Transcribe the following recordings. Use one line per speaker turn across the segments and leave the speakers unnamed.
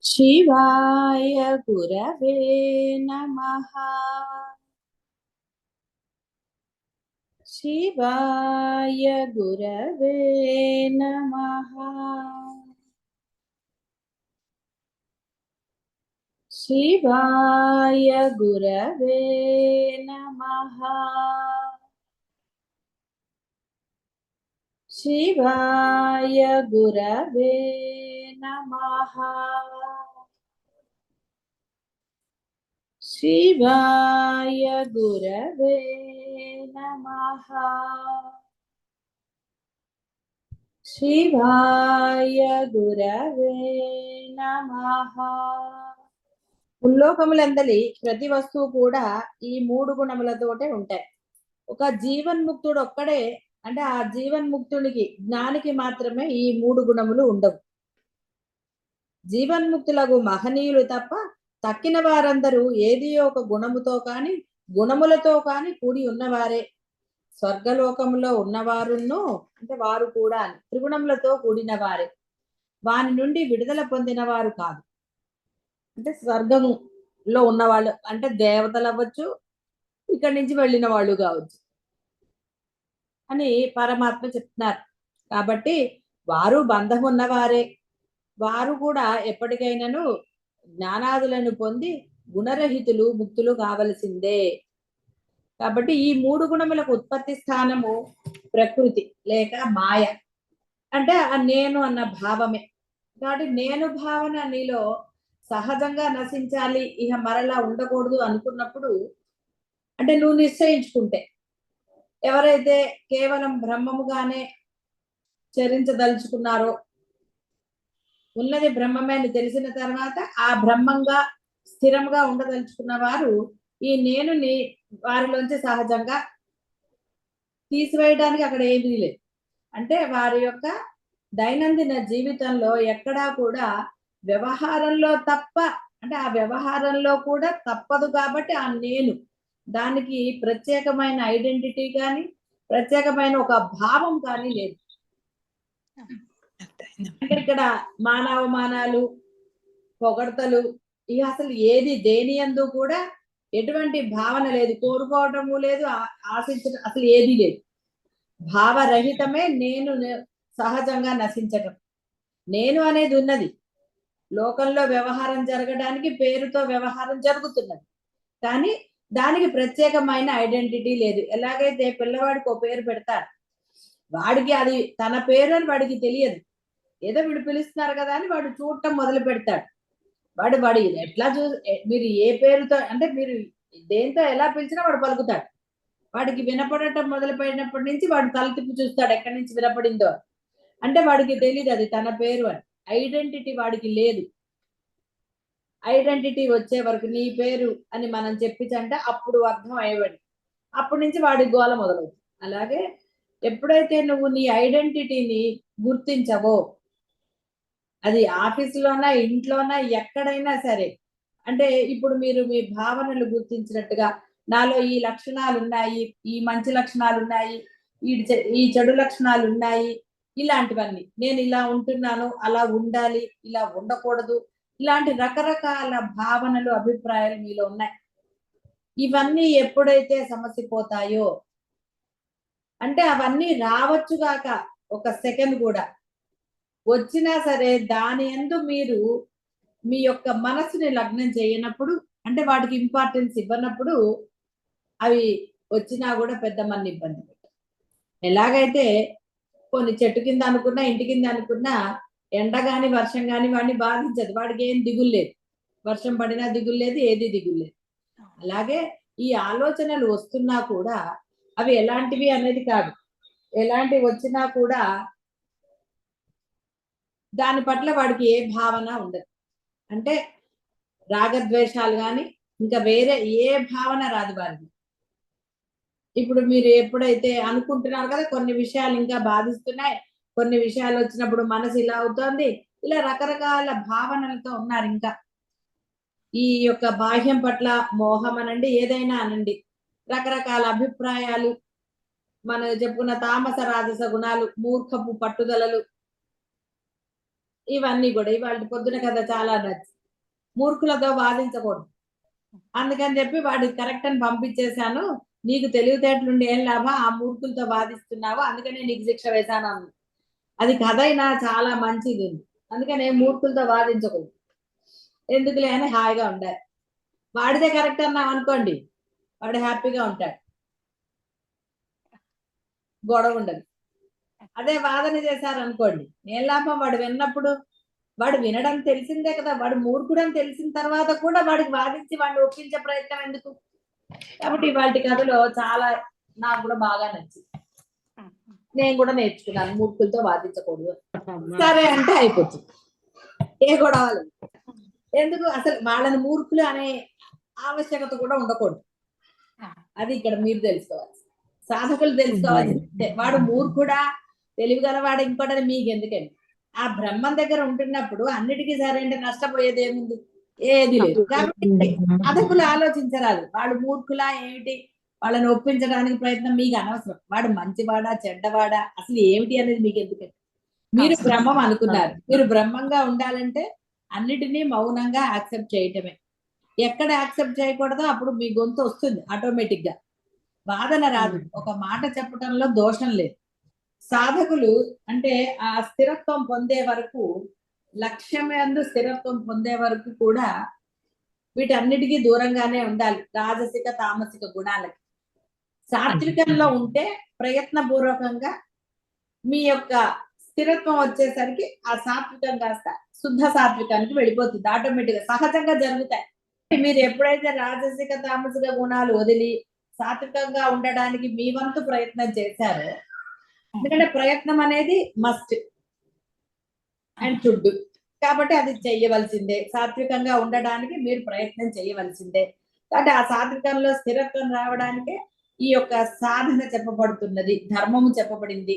शिवाय गुरवे नमः। शिवाय गुरवे नमः। शिवाय गुरवे नमः। शिवाय गुरवे नमः। शिवाय गुरवे नमः। शिवाय गुरवे नमः। ఉల్లోకములందలి ప్రతి వస్తువు కూడా ఈ మూడు గుణములతోటే ఉంటాయి. ఒక జీవన్ముక్తుడు ఒక్కడే, అంటే ఆ జీవన్ముక్తునికి జ్ఞానికి మాత్రమే ఈ మూడు గుణములు ఉండవు. జీవన్ముక్తులకు మహనీయులు తప్ప తక్కిన వారందరూ ఏది ఒక గుణముతో కాని గుణములతో కాని కూడి ఉన్నవారే. స్వర్గలోకములో ఉన్నవారును అంటే వారు కూడా త్రిగుణములతో కూడిన వారే. వాని నుండి విడుదల పొందిన వారు కాదు. అంటే స్వర్గంలో ఉన్నవాళ్ళు అంటే దేవతలు అవ్వచ్చు, ఇక్కడి నుంచి వెళ్ళిన వాళ్ళు కావచ్చు అని పరమాత్మ చెప్తున్నారు. కాబట్టి వారు బంధం ఉన్నవారే. వారు కూడా ఎప్పటికైనాను జ్ఞానాదులను పొంది గుణరహితులు ముక్తులు కావలసిందే. కాబట్టి ఈ మూడు గుణములకు ఉత్పత్తి స్థానము ప్రకృతి లేక మాయ, అంటే ఆ నేను అన్న భావమే. కాబట్టి నేను భావన నీలో సహజంగా నశించాలి, ఇక మరలా ఉండకూడదు అనుకున్నప్పుడు, అంటే నువ్వు నిశ్చయించుకుంటే, ఎవరైతే కేవలం బ్రహ్మముగానే చరించదలుచుకున్నారో, ఉన్నది బ్రహ్మమే అని తెలిసిన తర్వాత ఆ బ్రహ్మంగా స్థిరంగా ఉండదలుచుకున్న వారు ఈ నేనుని వారిలోంచి సహజంగా తీసివేయడానికి అక్కడ ఏమీ లేదు. అంటే వారి యొక్క దైనందిన జీవితంలో ఎక్కడా కూడా వ్యవహారంలో తప్ప, అంటే ఆ వ్యవహారంలో కూడా తప్పదు కాబట్టి ఆ నేను దానికి ప్రత్యేకమైన ఐడెంటిటీ కానీ ప్రత్యేకమైన ఒక భావం కానీ లేదు. అంటే ఇక్కడ మానవమానాలు పొగడ్తలు ఇక అసలు ఏది దేని యందు కూడా ఎటువంటి భావన లేదు, కోరుకోవటము లేదు, ఆశించడం అసలు ఏది లేదు. భావరహితమే నేను సహజంగా నశించటం. నేను అనేది ఉన్నది, లోకంలో వ్యవహారం జరగడానికి పేరుతో వ్యవహారం జరుగుతున్నది, కానీ దానికి ప్రత్యేకమైన ఐడెంటిటీ లేదు. ఎలాగైతే పిల్లవాడికి ఒక పేరు పెడతారు, వాడికి అది తన పేరు అని వాడికి తెలియదు, ఏదో వీడు పిలుస్తున్నారు కదా అని వాడు చూడటం మొదలు పెడతాడు. వాడు వాడు ఎట్లా మీరు ఏ పేరుతో అంటే మీరు దేంతో ఎలా పిలిచినా వాడు పలుకుతాడు. వాడికి వినపడటం మొదలుపెట్టినప్పటి నుంచి వాడు తల తిప్పి చూస్తాడు ఎక్కడి నుంచి వినపడిందో. అంటే వాడికి తెలియదు అది తన పేరు అని. ఐడెంటిటీ వాడికి లేదు. ఐడెంటిటీ వచ్చే వరకు నీ పేరు అని మనం చెప్పించంటే అప్పుడు అర్థం అయ్యేవాడు. అప్పటి నుంచి వాడి గోల మొదలవుతుంది. అలాగే ఎప్పుడైతే నువ్వు నీ ఐడెంటిటీని గుర్తించవో, అది ఆఫీసులోనా ఇంట్లోనా ఎక్కడైనా సరే, అంటే ఇప్పుడు మీరు మీ భావనలు గుర్తించినట్టుగా నాలో ఈ లక్షణాలు ఉన్నాయి, ఈ మంచి లక్షణాలు ఉన్నాయి, ఈ చెడు లక్షణాలు ఉన్నాయి, ఇలాంటివన్నీ నేను ఇలా ఉంటున్నాను, అలా ఉండాలి, ఇలా ఉండకూడదు, ఇలాంటి రకరకాల భావనలు అభిప్రాయాలు మీలో ఉన్నాయి. ఇవన్నీ ఎప్పుడైతే సమసిపోతాయో, అంటే అవన్నీ రావచ్చుగాక ఒక సెకండ్ కూడా వచ్చినా సరే దాని యందు మీరు మీ యొక్క మనసుని లగ్నం చేయనప్పుడు, అంటే వాటికి ఇంపార్టెన్స్ ఇవ్వనప్పుడు అవి వచ్చినా కూడా పెద్ద మన ఇబ్బంది పెట్టారు. ఎలాగైతే కొన్ని చెట్టు కింద అనుకున్నా ఇంటి కింద అనుకున్నా ఎండ గాని వర్షం గాని వాడిని బాధించదు, వాడికి ఏం దిగులు లేదు, వర్షం పడినా దిగులు లేదు, ఏది దిగులు లేదు. అలాగే ఈ ఆలోచనలు వస్తున్నా కూడా అవి ఎలాంటివి అనేది కాదు, ఎలాంటివి వచ్చినా కూడా దాని పట్ల వాడికి ఏ భావన ఉండదు. అంటే రాగద్వేషాలు కానీ ఇంకా వేరే ఏ భావన రాదు వారికి. ఇప్పుడు మీరు ఎప్పుడైతే అనుకుంటున్నారు కదా కొన్ని విషయాలు ఇంకా బాధిస్తున్నాయి, కొన్ని విషయాలు వచ్చినప్పుడు మనసు ఇలా అవుతోంది, ఇలా రకరకాల భావనలతో ఉన్నారు. ఇంకా ఈ యొక్క బాహ్యం పట్ల మోహం అనండి, ఏదైనా అనండి, రకరకాల అభిప్రాయాలు, మనం చెప్పుకున్న తామస రాజస గుణాలు, మూర్ఖపు పట్టుదలలు, ఇవన్నీ కూడా ఇవాళ పొద్దున కదా చాలా నచ్చి మూర్ఖులతో వాదించకూడదు అందుకని చెప్పి వాడికి కరెక్ట్ అని పంపించేశాను. నీకు తెలివితేటలుండి ఏం లాభం, ఆ మూర్ఖులతో వాదిస్తున్నావు, అందుకనే నీకు శిక్ష వేశాను అన్న. అది కథ అయినా చాలా మంచిది ఉంది. అందుకనే మూర్ఖులతో వాదించకూడదు, ఎందుకులే అని హాయిగా ఉండాలి. వాడిదే కరెక్ట్ అన్నాం అనుకోండి, వాడు హ్యాపీగా ఉంటాడు, గొడవ ఉండదు. అదే వాదన చేశారనుకోండి, ఏం లాభం, వాడు విన్నప్పుడు, వాడు వినడం తెలిసిందే కదా, వాడు మూర్ఖుడని తెలిసిన తర్వాత కూడా వాడికి వాదించి వాడిని ఒప్పించే ప్రయత్నం ఎందుకు? కాబట్టి వాటి కథలో చాలా నాకు కూడా బాగా నచ్చింది. నేను కూడా నేర్చుకున్నాను మూర్ఖులతో వాదించకూడదు. సరే అంటే అయిపోతుంది, ఏ గొడవలు ఎందుకు, అసలు వాళ్ళని మూర్ఖులు అనే ఆవశ్యకత కూడా ఉండకూడదు. అది ఇక్కడ మీరు తెలుసుకోవాలి, సాధకులు తెలుసుకోవాలి. వాడు మూర్ఖుడా తెలివిగలవాడు ఇంకోటని మీకు ఎందుకండి? ఆ బ్రహ్మం దగ్గర ఉంటున్నప్పుడు అన్నిటికీ సరే అంటే నష్టపోయేది ఏముంది? ఏది లేదు. కాబట్టి సాధకులు ఆలోచించరాదు, వాడు మూర్ఖులా ఏమిటి, వాళ్ళని ఒప్పించడానికి ప్రయత్నం మీకు అనవసరం. వాడు మంచివాడా చెడ్డవాడా అసలు ఏమిటి అనేది మీకు ఎందుకండి? మీరు బ్రహ్మం అనుకున్నారు, మీరు బ్రహ్మంగా ఉండాలంటే అన్నిటినీ మౌనంగా యాక్సెప్ట్ చేయటమే. ఎక్కడ యాక్సెప్ట్ చేయకూడదో అప్పుడు మీ గొంతు వస్తుంది ఆటోమేటిక్ గా, వాదన రాదు. ఒక మాట చెప్పటంలో దోషం లేదు. సాధకులు అంటే ఆ స్థిరత్వం పొందే వరకు, లక్ష్యమందు స్థిరత్వం పొందే వరకు కూడా వీటన్నిటికీ దూరంగానే ఉండాలి, రాజసిక తామసిక గుణాలకి. సాత్వికంలో ఉంటే ప్రయత్నపూర్వకంగా మీ యొక్క స్థిరత్వం వచ్చేసరికి ఆ సాత్వికం కాస్త శుద్ధ సాత్వికానికి వెళ్ళిపోతుంది, ఆటోమేటిక్ గా సహజంగా జరుగుతాయి. మీరు ఎప్పుడైతే రాజసిక తామసిక గుణాలు వదిలి సాత్వికంగా ఉండడానికి మీ వంతు ప్రయత్నం చేశారో, ఎందుకంటే ప్రయత్నం అనేది మస్ట్ అండ్ షుడ్, కాబట్టి అది చెయ్యవలసిందే. సాత్వికంగా ఉండడానికి మీరు ప్రయత్నం చేయవలసిందే. కాబట్టి ఆ సాత్వికంలో స్థిరత్వం రావడానికే ఈ యొక్క సాధన చెప్పబడుతున్నది, ధర్మము చెప్పబడింది.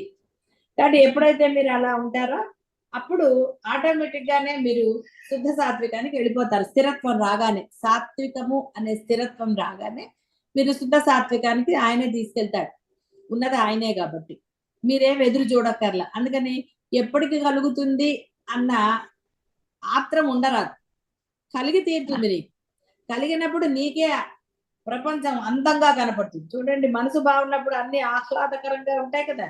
కాబట్టి ఎప్పుడైతే మీరు అలా ఉంటారో అప్పుడు ఆటోమేటిక్ గానే మీరు శుద్ధ సాత్వికానికి వెళ్ళిపోతారు. స్థిరత్వం రాగానే, సాత్వికము అనే స్థిరత్వం రాగానే మీరు శుద్ధ సాత్వికానికి ఆయనే తీసుకెళ్తాడు, ఉన్నది ఆయనే కాబట్టి మీరేం ఎదురు చూడక్కర్లా. అందుకని ఎప్పటికి కలుగుతుంది అన్న ఆత్రం ఉండరాదు, కలిగి తీరుతుంది. నీకు కలిగినప్పుడు నీకే ప్రపంచం అందంగా కనపడుతుంది. చూడండి, మనసు బాగున్నప్పుడు అన్ని ఆహ్లాదకరంగా ఉంటాయి కదా,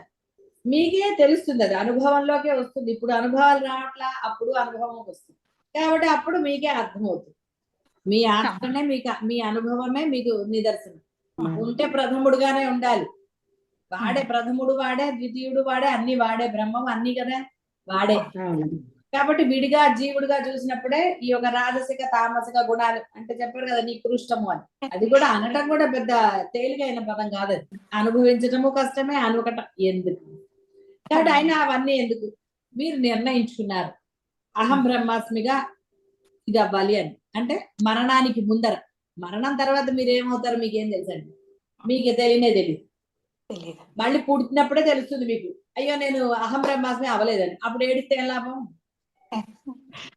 మీకే తెలుస్తుంది, అది అనుభవంలోకే వస్తుంది. ఇప్పుడు అనుభవాలు రావట్లా, అప్పుడు అనుభవం వస్తుంది. కాబట్టి అప్పుడు మీకే అర్థమవుతుంది. మీ ఆత్మనే మీకు, మీ అనుభవమే మీకు నిదర్శనం. ఉంటే ప్రథముడుగానే ఉండాలి, వాడే ప్రథముడు, వాడే ద్వితీయుడు, వాడే అన్ని, వాడే బ్రహ్మం అన్ని కదా, వాడే. కాబట్టి విడిగా జీవుడుగా చూసినప్పుడే ఈ యొక్క రాజసిక తామసిక గుణాలు అంటే చెప్పారు కదా నికృష్టము అని, అది కూడా అనటం కూడా పెద్ద తేలికైన పదం కాదు, అది అనుభవించటము కష్టమే, అనుకటం ఎందుకు. కాబట్టి అయినా అవన్నీ ఎందుకు, మీరు నిర్ణయించుకున్నారు అహం బ్రహ్మాస్మిగా ఇది అవ్వాలి అని. అంటే మరణానికి ముందర, మరణం తర్వాత మీరు ఏమవుతారో మీకేం తెలుసండి? మీకు తెలియదు. మళ్ళీ పుట్టినప్పుడే తెలుస్తుంది మీకు, అయ్యో నేను అహం బ్రహ్మాస్మి అవ్వలేదని. అప్పుడు ఏడిస్తే ఏం లాభం?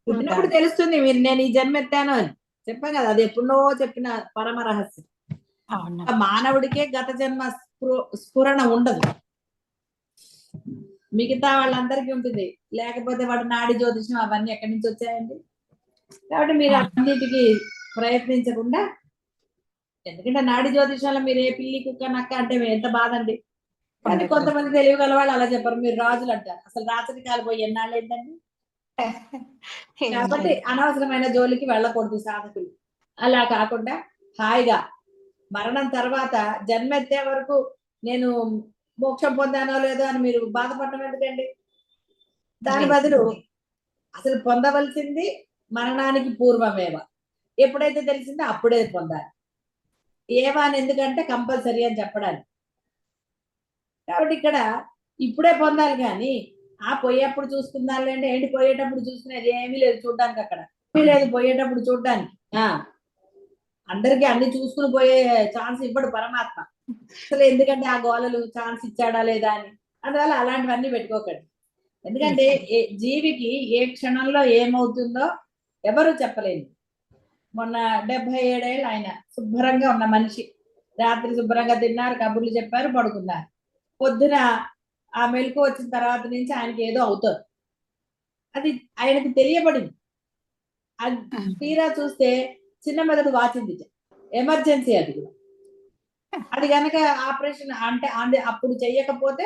పుట్టినప్పుడు తెలుస్తుంది మీరు నేను ఈ జన్మ ఎత్తాను అని. చెప్పాం కదా, అది ఎప్పుడో చెప్పిన పరమ రహస్యం. మానవుడికే గత జన్మ స్ఫురణ ఉండదు, మిగతా వాళ్ళందరికీ ఉంటుంది. లేకపోతే వాడు నాడి జ్యోతిషం అవన్నీ ఎక్కడి నుంచి వచ్చాయండి? కాబట్టి మీరు అన్నిటికీ ప్రయత్నించకుండా, ఎందుకంటే నాడి జ్యోతిషంలో మీరు ఏ పిల్లి కుక్క నక్క అంటే ఎంత బాధ అండి. కానీ కొంతమంది తెలియగల వాళ్ళు అలా చెప్పారు, మీరు రాజులు అంటారు. అసలు రాజరికాలు పోయి ఎన్నాళ్ళు ఏంటండి? కాబట్టి అనవసరమైన జోలికి వెళ్ళకూడదు సాధకులు. అలా కాకుండా హాయిగా మరణం తర్వాత జన్మ ఎత్తే వరకు నేను మోక్షం పొందానో లేదో అని మీరు బాధపడటం ఎందుకండి? దాని బదులు అసలు పొందవలసింది మరణానికి పూర్వమేవ, ఎప్పుడైతే తెలిసిందో అప్పుడే పొందాలి. ఏవా అని ఎందుకంటే కంపల్సరీ అని చెప్పడానికి. కాబట్టి ఇక్కడ ఇప్పుడే పొందాలి, కానీ ఆ పోయేప్పుడు చూసుకుందాం అంటే ఏంటి, పోయేటప్పుడు చూసుకునేది ఏమీ లేదు చూడడానికి, అక్కడ ఏమీ లేదు పోయేటప్పుడు చూడడానికి. అందరికి అన్ని చూసుకుని పోయే ఛాన్స్ ఇవ్వడు పరమాత్మ. అసలు ఎందుకంటే ఆ గోళలు ఛాన్స్ ఇచ్చాడా లేదా అని. అందువల్ల అలాంటివన్నీ పెట్టుకోకండి. ఎందుకంటే జీవికి ఏ క్షణంలో ఏమవుతుందో ఎవరు చెప్పలేదు. మొన్న 77 ఏళ్ళు ఆయన శుభ్రంగా ఉన్న మనిషి, రాత్రి శుభ్రంగా తిన్నారు, కబుర్లు చెప్పారు, పడుకున్నారు. పొద్దున ఆ మెలకు వచ్చిన తర్వాత నుంచి ఆయనకి ఏదో అవుతుంది. అది ఆయనకు తెలియబడింది. అది తీరా చూస్తే చిన్న మెదడు వాచింది, ఎమర్జెన్సీ అది కూడా. అది కనుక ఆపరేషన్ అంటే అప్పుడు చెయ్యకపోతే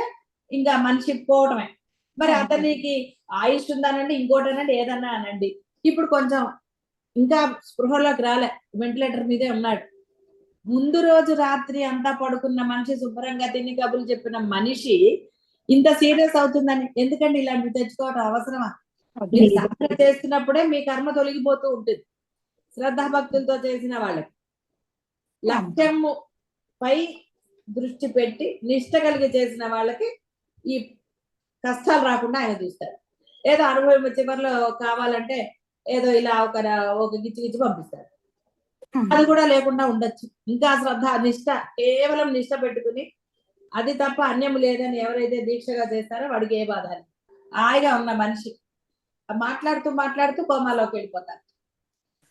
ఇంకా మనిషి పోవటమే. మరి అతనికి ఆయుష్ ఉందనండి, ఇంకోటనండి, ఏదన్నా అనండి, ఇప్పుడు కొంచెం ఇంకా స్పృహలోకి రాలే, వెంటిలేటర్ మీదే ఉన్నాడు. ముందు రోజు రాత్రి అంతా పడుకున్న మనిషి, శుభ్రంగా తిని కబుర్లు చెప్పిన మనిషి ఇంత సీరియస్ అవుతుందని ఎందుకండి ఇలాంటివి తెచ్చుకోవడం అవసరమా? మీరు సాధన చేస్తున్నప్పుడే మీ కర్మ తొలగిపోతూ ఉంటుంది. శ్రద్ధాభక్తులతో చేసిన వాళ్ళకి లక్ష్యము పై దృష్టి పెట్టి నిష్ట కలిగి చేసిన వాళ్ళకి ఈ కష్టాలు రాకుండా ఆయన చూస్తారు. ఏదో అనుభవం చివరిలో కావాలంటే ఏదో ఇలా ఒక గిచ్చి పంపిస్తారు. అది కూడా లేకుండా ఉండొచ్చు. ఇంకా శ్రద్ధ నిష్ట, కేవలం నిష్ట పెట్టుకుని అది తప్ప అన్యము లేదని ఎవరైతే దీక్షగా చేస్తారో వాడికి ఏ బాధ లేదు. హాయిగా ఉన్న మనిషి మాట్లాడుతూ మాట్లాడుతూ కోమాలోకి వెళ్ళిపోతారు.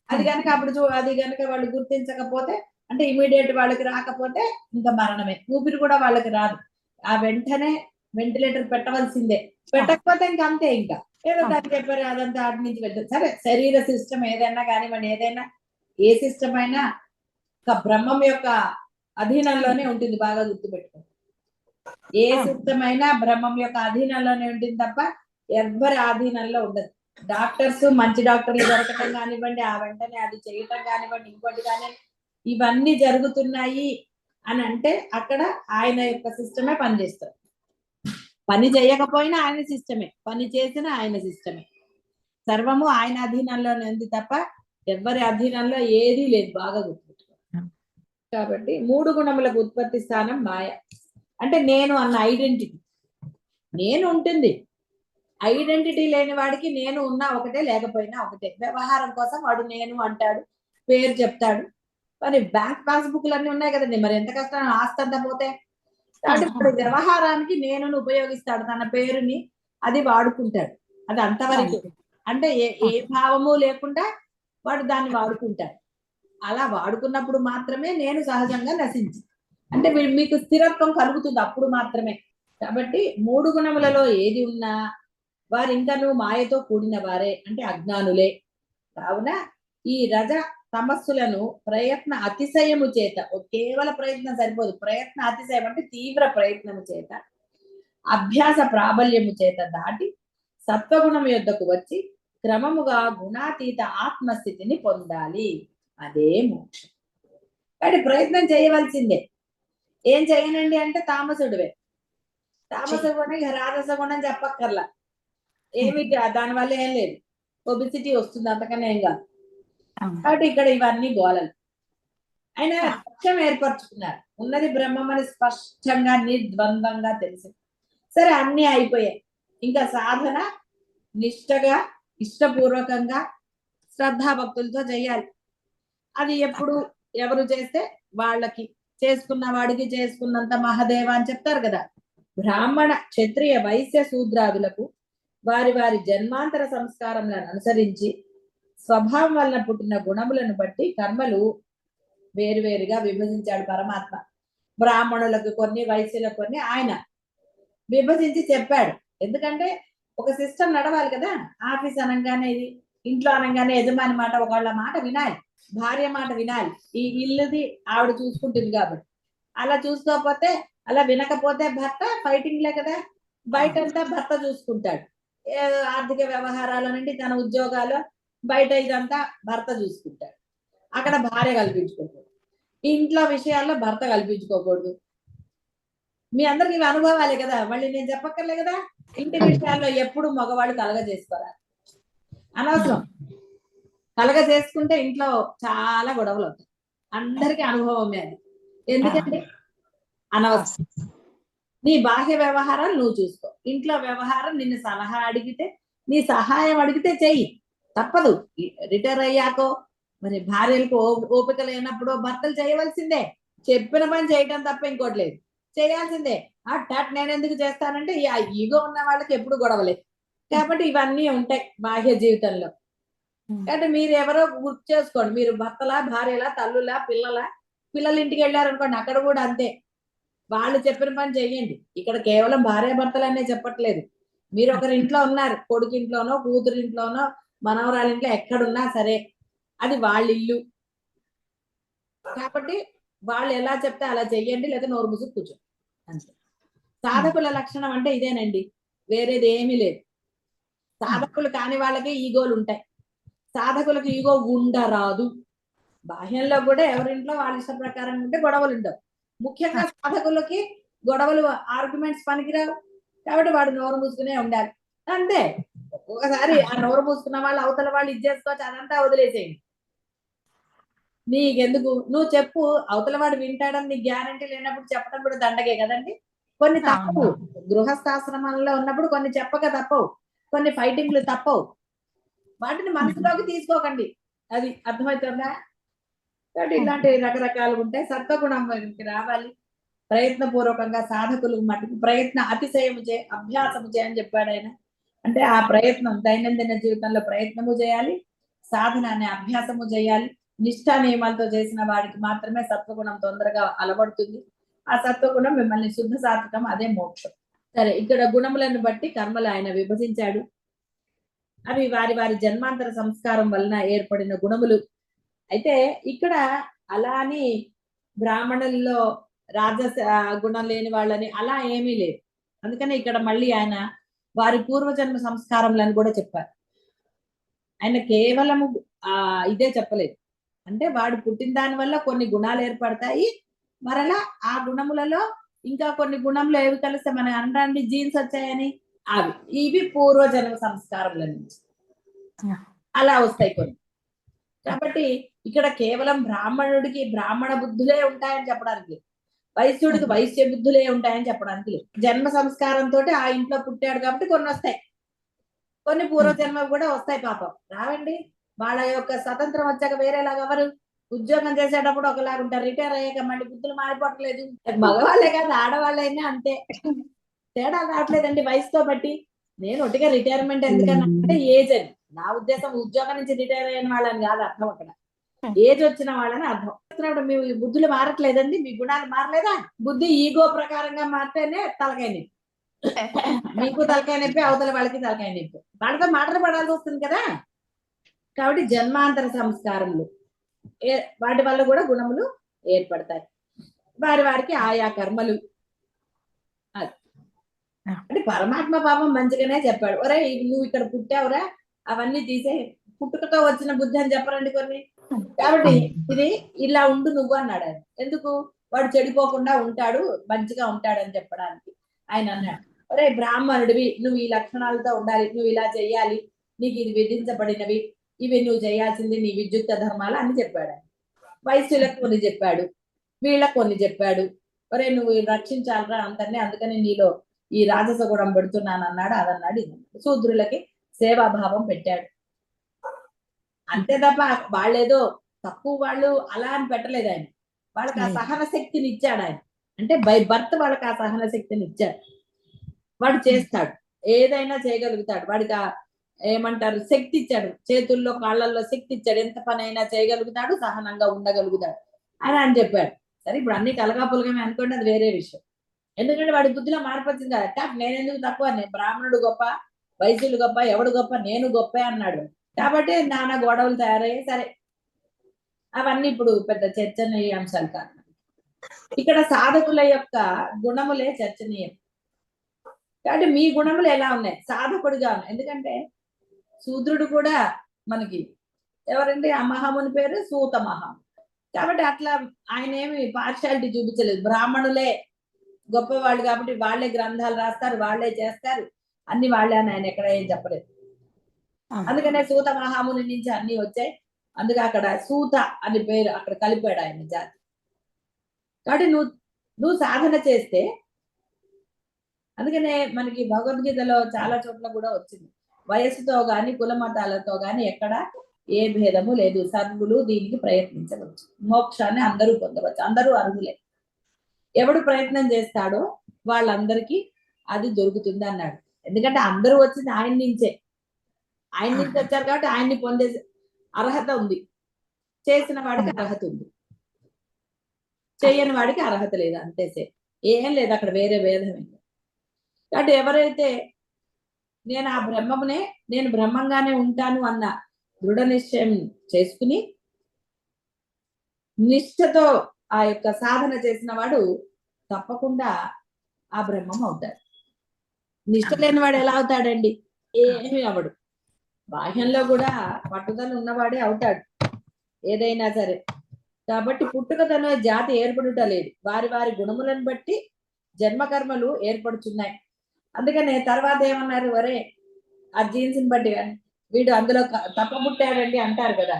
అది కనుక అది కనుక వాళ్ళు గుర్తించకపోతే, అంటే ఇమీడియట్ వాళ్ళకి రాకపోతే ఇంకా మరణమే. ఊపిరి కూడా వాళ్ళకి రాదు. ఆ వెంటనే వెంటిలేటర్ పెట్టవలసిందే. పెట్టకపోతే ఇంకా అంతే. ఇంకా ఏదో దాన్ని చెప్పారు, అదంతా అటు నుంచి వెళ్తుంది. సరే, శరీర సిస్టమ్ ఏదైనా కానివ్వండి, ఏదైనా ఏ సిస్టమ్ అయినా ఒక బ్రహ్మం యొక్క అధీనంలోనే ఉంటుంది. బాగా గుర్తుపెట్టుకోండి. ఏ సిస్టమ్ అయినా బ్రహ్మం యొక్క అధీనంలోనే ఉంటుంది తప్ప ఎవ్వరి ఆధీనంలో ఉండదు. డాక్టర్స్ మంచి డాక్టర్లు దొరకటం కానివ్వండి, ఆ వెంటనే అది చేయటం కానివ్వండి, ఇంకోటి కానీ ఇవన్నీ జరుగుతున్నాయి అని అంటే అక్కడ ఆయన యొక్క సిస్టమే పనిచేస్తారు. పని చేయకపోయినా ఆయన సిస్టమే, పని చేసిన ఆయన సిస్టమే. సర్వము ఆయన అధీనంలోనే ఉంది తప్ప ఎవ్వరి అధీనంలో ఏదీ లేదు. బాగా గుర్తుపెట్టుకోండి. కాబట్టి 3 గుణములకు ఉత్పత్తి స్థానం మాయ. అంటే నేను అన్న ఐడెంటిటీ. నేను ఉంటుంది. ఐడెంటిటీ లేని వాడికి నేను ఉన్నా ఒకటే, లేకపోయినా ఒకటే. వ్యవహారం కోసం వాడు నేను అంటాడు, పేరు చెప్తాడు. మరి బ్యాంక్ పాస్బుక్లు అన్ని ఉన్నాయి కదండి, మరి ఎంత కష్టం ఆస్తి అంతా పోతే. కాబట్టి ఇప్పుడు వ్యవహారానికి నేను ఉపయోగిస్తాడు, తన పేరుని అది వాడుకుంటాడు. అది అంతవరకు. అంటే ఏ భావము లేకుండా వాడు దాన్ని వాడుకుంటాడు. అలా వాడుకున్నప్పుడు మాత్రమే నేను సహజంగా నశించి, అంటే మీకు స్థిరత్వం కలుగుతుంది అప్పుడు మాత్రమే. కాబట్టి 3 గుణములలో ఏది ఉన్నా వారు ఇంకను మాయతో కూడిన వారే, అంటే అజ్ఞానులే. కావున ఈ రజ తమస్సులను ప్రయత్న అతిశయము చేత, కేవల ప్రయత్నం సరిపోదు, ప్రయత్న అతిశయం అంటే తీవ్ర ప్రయత్నము చేత, అభ్యాస ప్రాబల్యము చేత దాటి సత్వగుణం యొద్దకు వచ్చి క్రమముగా గుణాతీత ఆత్మస్థితిని పొందాలి. అదే మోక్షం. కాబట్టి ప్రయత్నం చేయవలసిందే. ఏం చేయనండి అంటే తామసుడివే. తామస గుణం ఇక రాజస గుణం చెప్పక్కర్లా. ఏమి దానివల్ల ఏం లేదు, ఒబిసిటీ వస్తుంది, అంతకన్నా ఏం కాదు. కాబట్టి ఇక్కడ ఇవన్నీ గోలలు. ఆయన లక్ష్యం ఏర్పరచుకున్నారు, ఉన్నది బ్రహ్మమని స్పష్టంగా నిర్ద్వందంగా తెలిసింది. సరే, అన్ని అయిపోయాయి. ఇంకా సాధన నిష్టగా, ఇష్టపూర్వకంగా, శ్రద్ధాభక్తులతో చేయాలి. అది ఎప్పుడు ఎవరు చేస్తే వాళ్ళకి, చేసుకున్న వాడికి చేసుకున్నంత మహాదేవ అని చెప్తారు కదా. బ్రాహ్మణ, క్షత్రియ, వైశ్య, శూద్రాదులకు వారి వారి జన్మాంతర సంస్కారములను అనుసరించి స్వభావం వలన పుట్టిన గుణములను బట్టి కర్మలు వేరువేరుగా విభజించాడు పరమాత్మ. బ్రాహ్మణులకు కొన్ని, వైశ్యులకు కొన్ని ఆయన విభజించి చెప్పాడు. ఎందుకంటే ఒక సిస్టమ్ నడవాలి కదా. ఆఫీస్ అనగానే, ఇది ఇంట్లో అనగానే యజమాని మాట, ఒకళ్ళ మాట వినాలి, భార్య మాట వినాలి. ఈ ఇల్లుది ఆవిడ చూసుకుంటుంది కాబట్టి. అలా చూసుకోకపోతే, అలా వినకపోతే భర్త ఫైటింగ్లే కదా. బయటంతా భర్త చూసుకుంటాడు. ఆర్థిక వ్యవహారాల నుండి తన ఉద్యోగాలు, బయట ఇదంతా భర్త చూసుకుంటాడు. అక్కడ భార్య కల్పించుకోకూడదు. ఇంట్లో విషయాల్లో భర్త కల్పించుకోకూడదు. మీ అందరికి ఇవి అనుభవాలే కదా, మళ్ళీ నేను చెప్పక్కర్లే కదా. ఇంటి విషయాల్లో ఎప్పుడు మగవాళ్ళు కలగ చేసుకోవాలి, అనవసరం. కలగ చేసుకుంటే ఇంట్లో చాలా గొడవలు అవుతాయి. అందరికీ అనుభవమే అది. ఎందుకంటే అనవసరం. నీ బాహ్య వ్యవహారాలు నువ్వు చూసుకో, ఇంట్లో వ్యవహారం నిన్ను సలహా అడిగితే, నీ సహాయం అడిగితే చెయ్యి, తప్పదు. రిటైర్ అయ్యాకో, మరి భార్యలకు ఓపిక లేనప్పుడు భర్తలు చేయవలసిందే. చెప్పిన పని చేయటం తప్ప ఇంకోటి లేదు, చేయాల్సిందే. నేను ఎందుకు చేస్తానంటే ఈ ఈగో ఉన్న వాళ్ళకి ఎప్పుడు గొడవలే. కాబట్టి ఇవన్నీ ఉంటాయి బాహ్య జీవితంలో. కాబట్టి మీరు ఎవరో గుర్తు చేసుకోండి, మీరు భర్తలా, భార్యలా, తల్లులా, పిల్లల ఇంటికి వెళ్ళారనుకోండి, అక్కడ కూడా అంతే. వాళ్ళు చెప్పిన పని చెయ్యండి. ఇక్కడ కేవలం భార్యాభర్తలనే చెప్పట్లేదు, మీరు ఒకరి ఇంట్లో ఉన్నారు, కొడుకు ఇంట్లోనో కూతురు ఇంట్లోనో మనవరాలి ఇంట్లో ఎక్కడున్నా సరే అది వాళ్ళ ఇల్లు కాబట్టి వాళ్ళు ఎలా చెప్తే అలా చెయ్యండి, లేదా నోరు మూసుకు కూర్చోండి అంతే. సాధకుల లక్షణం అంటే ఇదేనండి, వేరేది ఏమీ లేదు. సాధకులు కాని వాళ్ళకి ఈగోలు ఉంటాయి, సాధకులకు ఈగో ఉండరాదు. బాహ్యంలో కూడా ఎవరింట్లో వాళ్ళ ఇష్ట ప్రకారం ఉంటే గొడవలు ఉండవు. ముఖ్యంగా సాధకులకి గొడవలు ఆర్గ్యుమెంట్స్ పనికిరావు, కాబట్టి వాడు నోరు మూసుకునే ఉండాలి అంతే. ఒక్కొక్కసారి ఆ నోరు మూసుకున్న వాళ్ళు అవతల వాళ్ళు ఇది చేసుకోవచ్చు, అదంతా వదిలేసేయండి, నీకెందుకు, నువ్వు చెప్పు, అవతల వాడు వింటాడని నీకు గ్యారంటీ లేనప్పుడు చెప్పడం కూడా దండగే కదండి. కొన్ని తప్పవు, గృహస్థాశ్రమంలో ఉన్నప్పుడు కొన్ని చెప్పక తప్పవు, కొన్ని ఫైటింగ్లు తప్పవు, వాటిని మనసులోకి తీసుకోకండి, అది అర్థమవుతుందా. కాబట్టి ఇలాంటి రకరకాలు ఉంటాయి. సత్వగుణం రావాలి ప్రయత్నపూర్వకంగా. సాధకులు మటుకు ప్రయత్న అతిశయము చే అభ్యాసము చేయని చెప్పాడు ఆయన. అంటే ఆ ప్రయత్నం దైనందిన జీవితంలో ప్రయత్నము చేయాలి, సాధన అనే అభ్యాసము చేయాలి. నిష్ఠా నియమాలతో చేసిన వాడికి మాత్రమే సత్వగుణం తొందరగా అలవడుతుంది. ఆ సత్వగుణం మిమ్మల్ని శుద్ధ సాత్వికం, అదే మోక్షం. సరే, ఇక్కడ గుణములను బట్టి కర్మలు ఆయన విభజించాడు. అవి వారి వారి జన్మాంతర సంస్కారం వలన ఏర్పడిన గుణములు. అయితే ఇక్కడ అలా అని బ్రాహ్మణుల్లో రాజస గుణం లేని వాళ్ళని అలా ఏమీ లేదు. అందుకని ఇక్కడ మళ్ళీ ఆయన వారి పూర్వజన్మ సంస్కారములను కూడా చెప్పారు. ఆయన కేవలము ఇదే చెప్పలేదు, అంటే వాడు పుట్టిన దాని వల్ల కొన్ని గుణాలు ఏర్పడతాయి, మరలా ఆ గుణములలో ఇంకా కొన్ని గుణములు ఏవి కలిస్తే మన అనడానికి జీన్స్ వచ్చాయని, అవి ఇవి పూర్వజన్మ సంస్కారముల నుంచి అలా వస్తాయి కొన్ని. కాబట్టి ఇక్కడ కేవలం బ్రాహ్మణుడికి బ్రాహ్మణ బుద్ధులే ఉంటాయని చెప్పడానికి, వైశ్యుడికి వైశ్య బుద్ధులే ఉంటాయని చెప్పడానికి లేదు. జన్మ సంస్కారంతో ఆ ఇంట్లో పుట్టాడు కాబట్టి కొన్ని వస్తాయి, కొన్ని పూర్వజన్మ కూడా వస్తాయి. పాపం రావండి, వాళ్ళ యొక్క స్వతంత్రం వచ్చాక వేరేలాగా ఎవరు ఉద్యోగం చేసేటప్పుడు ఒకలాగా ఉంటారు, రిటైర్ అయ్యాక మళ్ళీ బుద్ధులు మారిపోవట్లేదు. మగవాళ్ళే కాదు ఆడవాళ్ళైనా అంతే, తేడా రావట్లేదండి వయసుతో బట్టి. నేను ఒట్టిగా రిటైర్మెంట్ ఎందుకన్నా అంటే ఏజ్ అని, నా ఉద్దేశం ఉద్యోగం నుంచి రిటైర్ అయిన వాళ్ళని కాదు అర్థం, అక్కడ ఏజ్ వచ్చిన వాళ్ళని అర్థం. మీ బుద్ధులు మారట్లేదండి, మీ గుణాలు మారలేదా, బుద్ధి ఈగో ప్రకారంగా మారితేనే తలకాయ నొప్పి, మీకు తలకాయ నొప్పి అవతల వాళ్ళకి తలకాయ నొప్పి, వాళ్ళతో మాటలు పడాల్సి వస్తుంది కదా. కాబట్టి జన్మాంతర సంస్కారములు వాటి వల్ల కూడా గుణములు ఏర్పడతాయి, వారి వారికి ఆయా కర్మలు. అంటే పరమాత్మ పాపం మంచిగానే చెప్పాడు, ఒరే నువ్వు ఇక్కడ పుట్టావురా అవన్నీ తీసే, పుట్టుకతో వచ్చిన బుద్ధి అని చెప్పరండి కొన్ని. కాబట్టి ఇది ఇలా ఉండు నువ్వు అన్నాడు ఆయన. ఎందుకు, వాడు చెడిపోకుండా ఉంటాడు, మంచిగా ఉంటాడని చెప్పడానికి ఆయన అన్నాడు, ఒరే బ్రాహ్మణుడివి, నువ్వు ఈ లక్షణాలతో ఉండాలి, నువ్వు ఇలా చెయ్యాలి, నీకు ఇది విధించబడినవి, ఇవి నువ్వు చేయాల్సింది నీ విద్యుక్త ధర్మాలు అని చెప్పాడు. వైశ్యులకు కొన్ని చెప్పాడు, వీళ్ళకు కొన్ని చెప్పాడు, ఒరే నువ్వు రక్షించాలరా అంతనే, అందుకని నీలో ఈ రాజస గుణం పెడుతున్నాను అన్నాడు, అదన్నాడు, ఇది. శూద్రులకి సేవాభావం పెట్టాడు అంతే తప్ప వాళ్ళేదో తక్కువ వాళ్ళు అలా అని పెట్టలేదు ఆయన. వాళ్ళకి ఆ సహన శక్తిని ఇచ్చాడు ఆయన, అంటే బై బర్త్ వాళ్ళకి ఆ సహన శక్తిని ఇచ్చాడు. వాడు చేస్తాడు, ఏదైనా చేయగలుగుతాడు, వాడికి ఏమంటారు శక్తి ఇచ్చాడు, చేతుల్లో కాళ్ళల్లో శక్తి ఇచ్చాడు, ఎంత పని అయినా చేయగలుగుతాడు, సహనంగా ఉండగలుగుతాడు అని చెప్పాడు. సరే ఇప్పుడు అన్ని కలగాపులగమే అనుకోండి, అది వేరే విషయం. ఎందుకంటే వాడి బుద్ధిలో మార్పు వచ్చింది కదా, నేనెందుకు తక్కువ, నేను బ్రాహ్మణుడు గొప్ప, వైశ్యులు గొప్ప, ఎవడు గొప్ప, నేను గొప్ప అన్నాడు. కాబట్టి నానా గొడవలు తయారయ్యాయి. సరే అవన్నీ ఇప్పుడు పెద్ద చర్చనీయాంశాలు కాదు. ఇక్కడ సాధకుల యొక్క గుణములే చర్చనీయం. కాబట్టి మీ గుణములు ఎలా ఉన్నాయి, సాధకుడిగా ఉన్నాయి. ఎందుకంటే శూద్రుడు కూడా మనకి ఎవరండి, ఆ మహాముని పేరు సూత మహాము. కాబట్టి అట్లా ఆయన ఏమి పార్షాలిటీ చూపించలేదు, బ్రాహ్మణులే గొప్పవాళ్ళు కాబట్టి వాళ్ళే గ్రంథాలు రాస్తారు, వాళ్ళే చేస్తారు, అన్ని వాళ్ళే అని ఆయన ఎక్కడ ఏం చెప్పలేదు. అందుకనే సూత మహాముని నుంచి అన్ని వచ్చాయి, అందుకే అక్కడ సూత అని పేరు అక్కడ కలిపాడు ఆయన జాతి. కాబట్టి నువ్వు సాధన చేస్తే, అందుకనే మనకి భగవద్గీతలో చాలా చోట్ల కూడా వచ్చింది, వయస్సుతో గాని కుల మతాలతో గాని ఎక్కడ ఏ భేదము లేదు, సర్వులు దీనికి ప్రయత్నించవచ్చు, మోక్షాన్ని అందరూ పొందవచ్చు, అందరూ అర్హులే, ఎవడు ప్రయత్నం చేస్తాడో వాళ్ళందరికీ అది దొరుకుతుంది అన్నాడు. ఎందుకంటే అందరూ వచ్చింది ఆయన నుంచే, ఆయన నుంచి వచ్చారు కాబట్టి ఆయన్ని పొందే అర్హత ఉంది, చేసిన వాడికి అర్హత ఉంది, చేయని వాడికి అర్హత లేదు, అంతేసే, ఏం లేదు అక్కడ వేరే భేదం. కాబట్టి ఎవరైతే నేను ఆ బ్రహ్మమునే, నేను బ్రహ్మంగానే ఉంటాను అన్న దృఢ నిశ్చయం చేసుకుని నిష్ఠతో ఆ యొక్క సాధన చేసిన వాడు తప్పకుండా ఆ బ్రహ్మం అవుతాడు. నిష్ఠ లేని వాడు ఎలా అవుతాడండి? ఏమి అవడు. బాహ్యంలో కూడా పట్టుదల ఉన్నవాడే అవుతాడు ఏదైనా సరే. కాబట్టి పుట్టుకతోనే జాతి ఏర్పడుట లేదు, వారి వారి గుణములను బట్టి జన్మకర్మలు ఏర్పడుతున్నాయి. అందుకనే తర్వాత ఏమన్నారు, వరే ఆ జీన్స్ ని బట్టి వీడు అందులో తప్పబుట్టాడండి అంటారు కదా.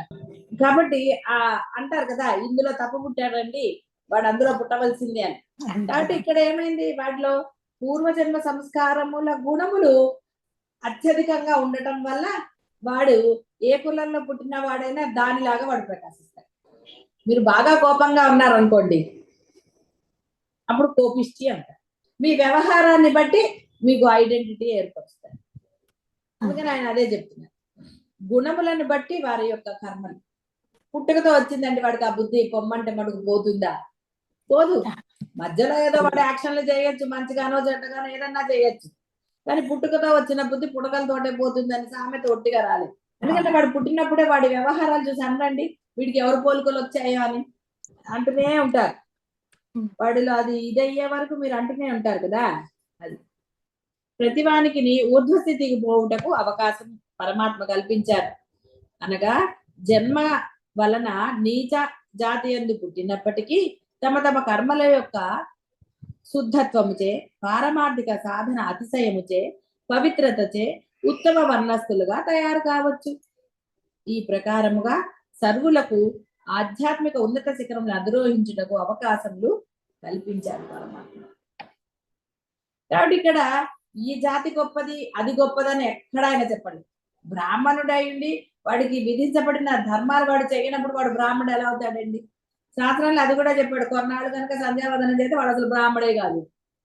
కాబట్టి ఆ అంటారు కదా, ఇందులో తప్పబుట్టాడండి, వాడు అందులో పుట్టవలసిందే అని. కాబట్టి ఇక్కడ ఏమైంది, వాటిలో పూర్వజన్మ సంస్కారముల గుణములు అత్యధికంగా ఉండటం వల్ల వాడు ఏ కులంలో పుట్టిన వాడైనా దానిలాగా వాడు ప్రకాశిస్తాడు. మీరు బాగా కోపంగా ఉన్నారనుకోండి, అప్పుడు కోపిష్టి అంటారు. మీ వ్యవహారాన్ని బట్టి మీకు ఐడెంటిటీ ఏర్పరుస్తారు. అందుకని ఆయన అదే చెప్తున్నారు, గుణములను బట్టి వారి యొక్క కర్మలు. పుట్టుకతో వచ్చిందండి వాడికి ఆ బుద్ధి, పొమ్మంటే మడుగు పోతుందా? పోదు. మధ్యలో ఏదో వాడు యాక్షన్లు చేయొచ్చు, మంచిగానో చెడ్డగానో ఏదన్నా చేయొచ్చు, కానీ పుట్టుకతో వచ్చిన బుద్ధి పుడకలతోటే పోతుందని సామెత ఒట్టిగా రాలేదు. ఎందుకంటే వాడు పుట్టినప్పుడే వాడి వ్యవహారాలు చూసి అనరండి వీడికి ఎవరు పోలికలు వచ్చాయో అని అంటూనే ఉంటారు. వాడిలో అది ఇదయ్యే వరకు మీరు అంటూనే ఉంటారు కదా. అది ప్రతివానికి ఊర్ధ్వస్థితికి పోవుటకు అవకాశం పరమాత్మ కల్పించారు. అనగా జన్మ వలన నీచ జాతి యందు పుట్టినప్పటికీ తమ తమ కర్మల యొక్క శుద్ధత్వముచే, పారమార్థిక సాధన అతిశయముచే, పవిత్రతచే ఉత్తమ వర్ణస్థులుగా తయారు కావచ్చు. ఈ ప్రకారముగా సర్వులకు ఆధ్యాత్మిక ఉన్నత శిఖరములు అధిరోహించుటకు అవకాశములు కల్పించారు పరమాత్మ. కాబట్టి ఇక్కడ ఈ జాతి గొప్పది, అది గొప్పదని ఎక్కడ ఆయన చెప్పండి. బ్రాహ్మణుడై ఉండి వాడికి విధించబడిన ధర్మాలు వాడు చేయనప్పుడు వాడు బ్రాహ్మణుడు ఎలా అవుతాడండి? శాస్త్రంలో అది కూడా చెప్పాడు, కొన్నాళ్ళు కనుక సంధ్యావందనం చేస్తే వాడు అసలు బ్రాహ్మడే కాదు.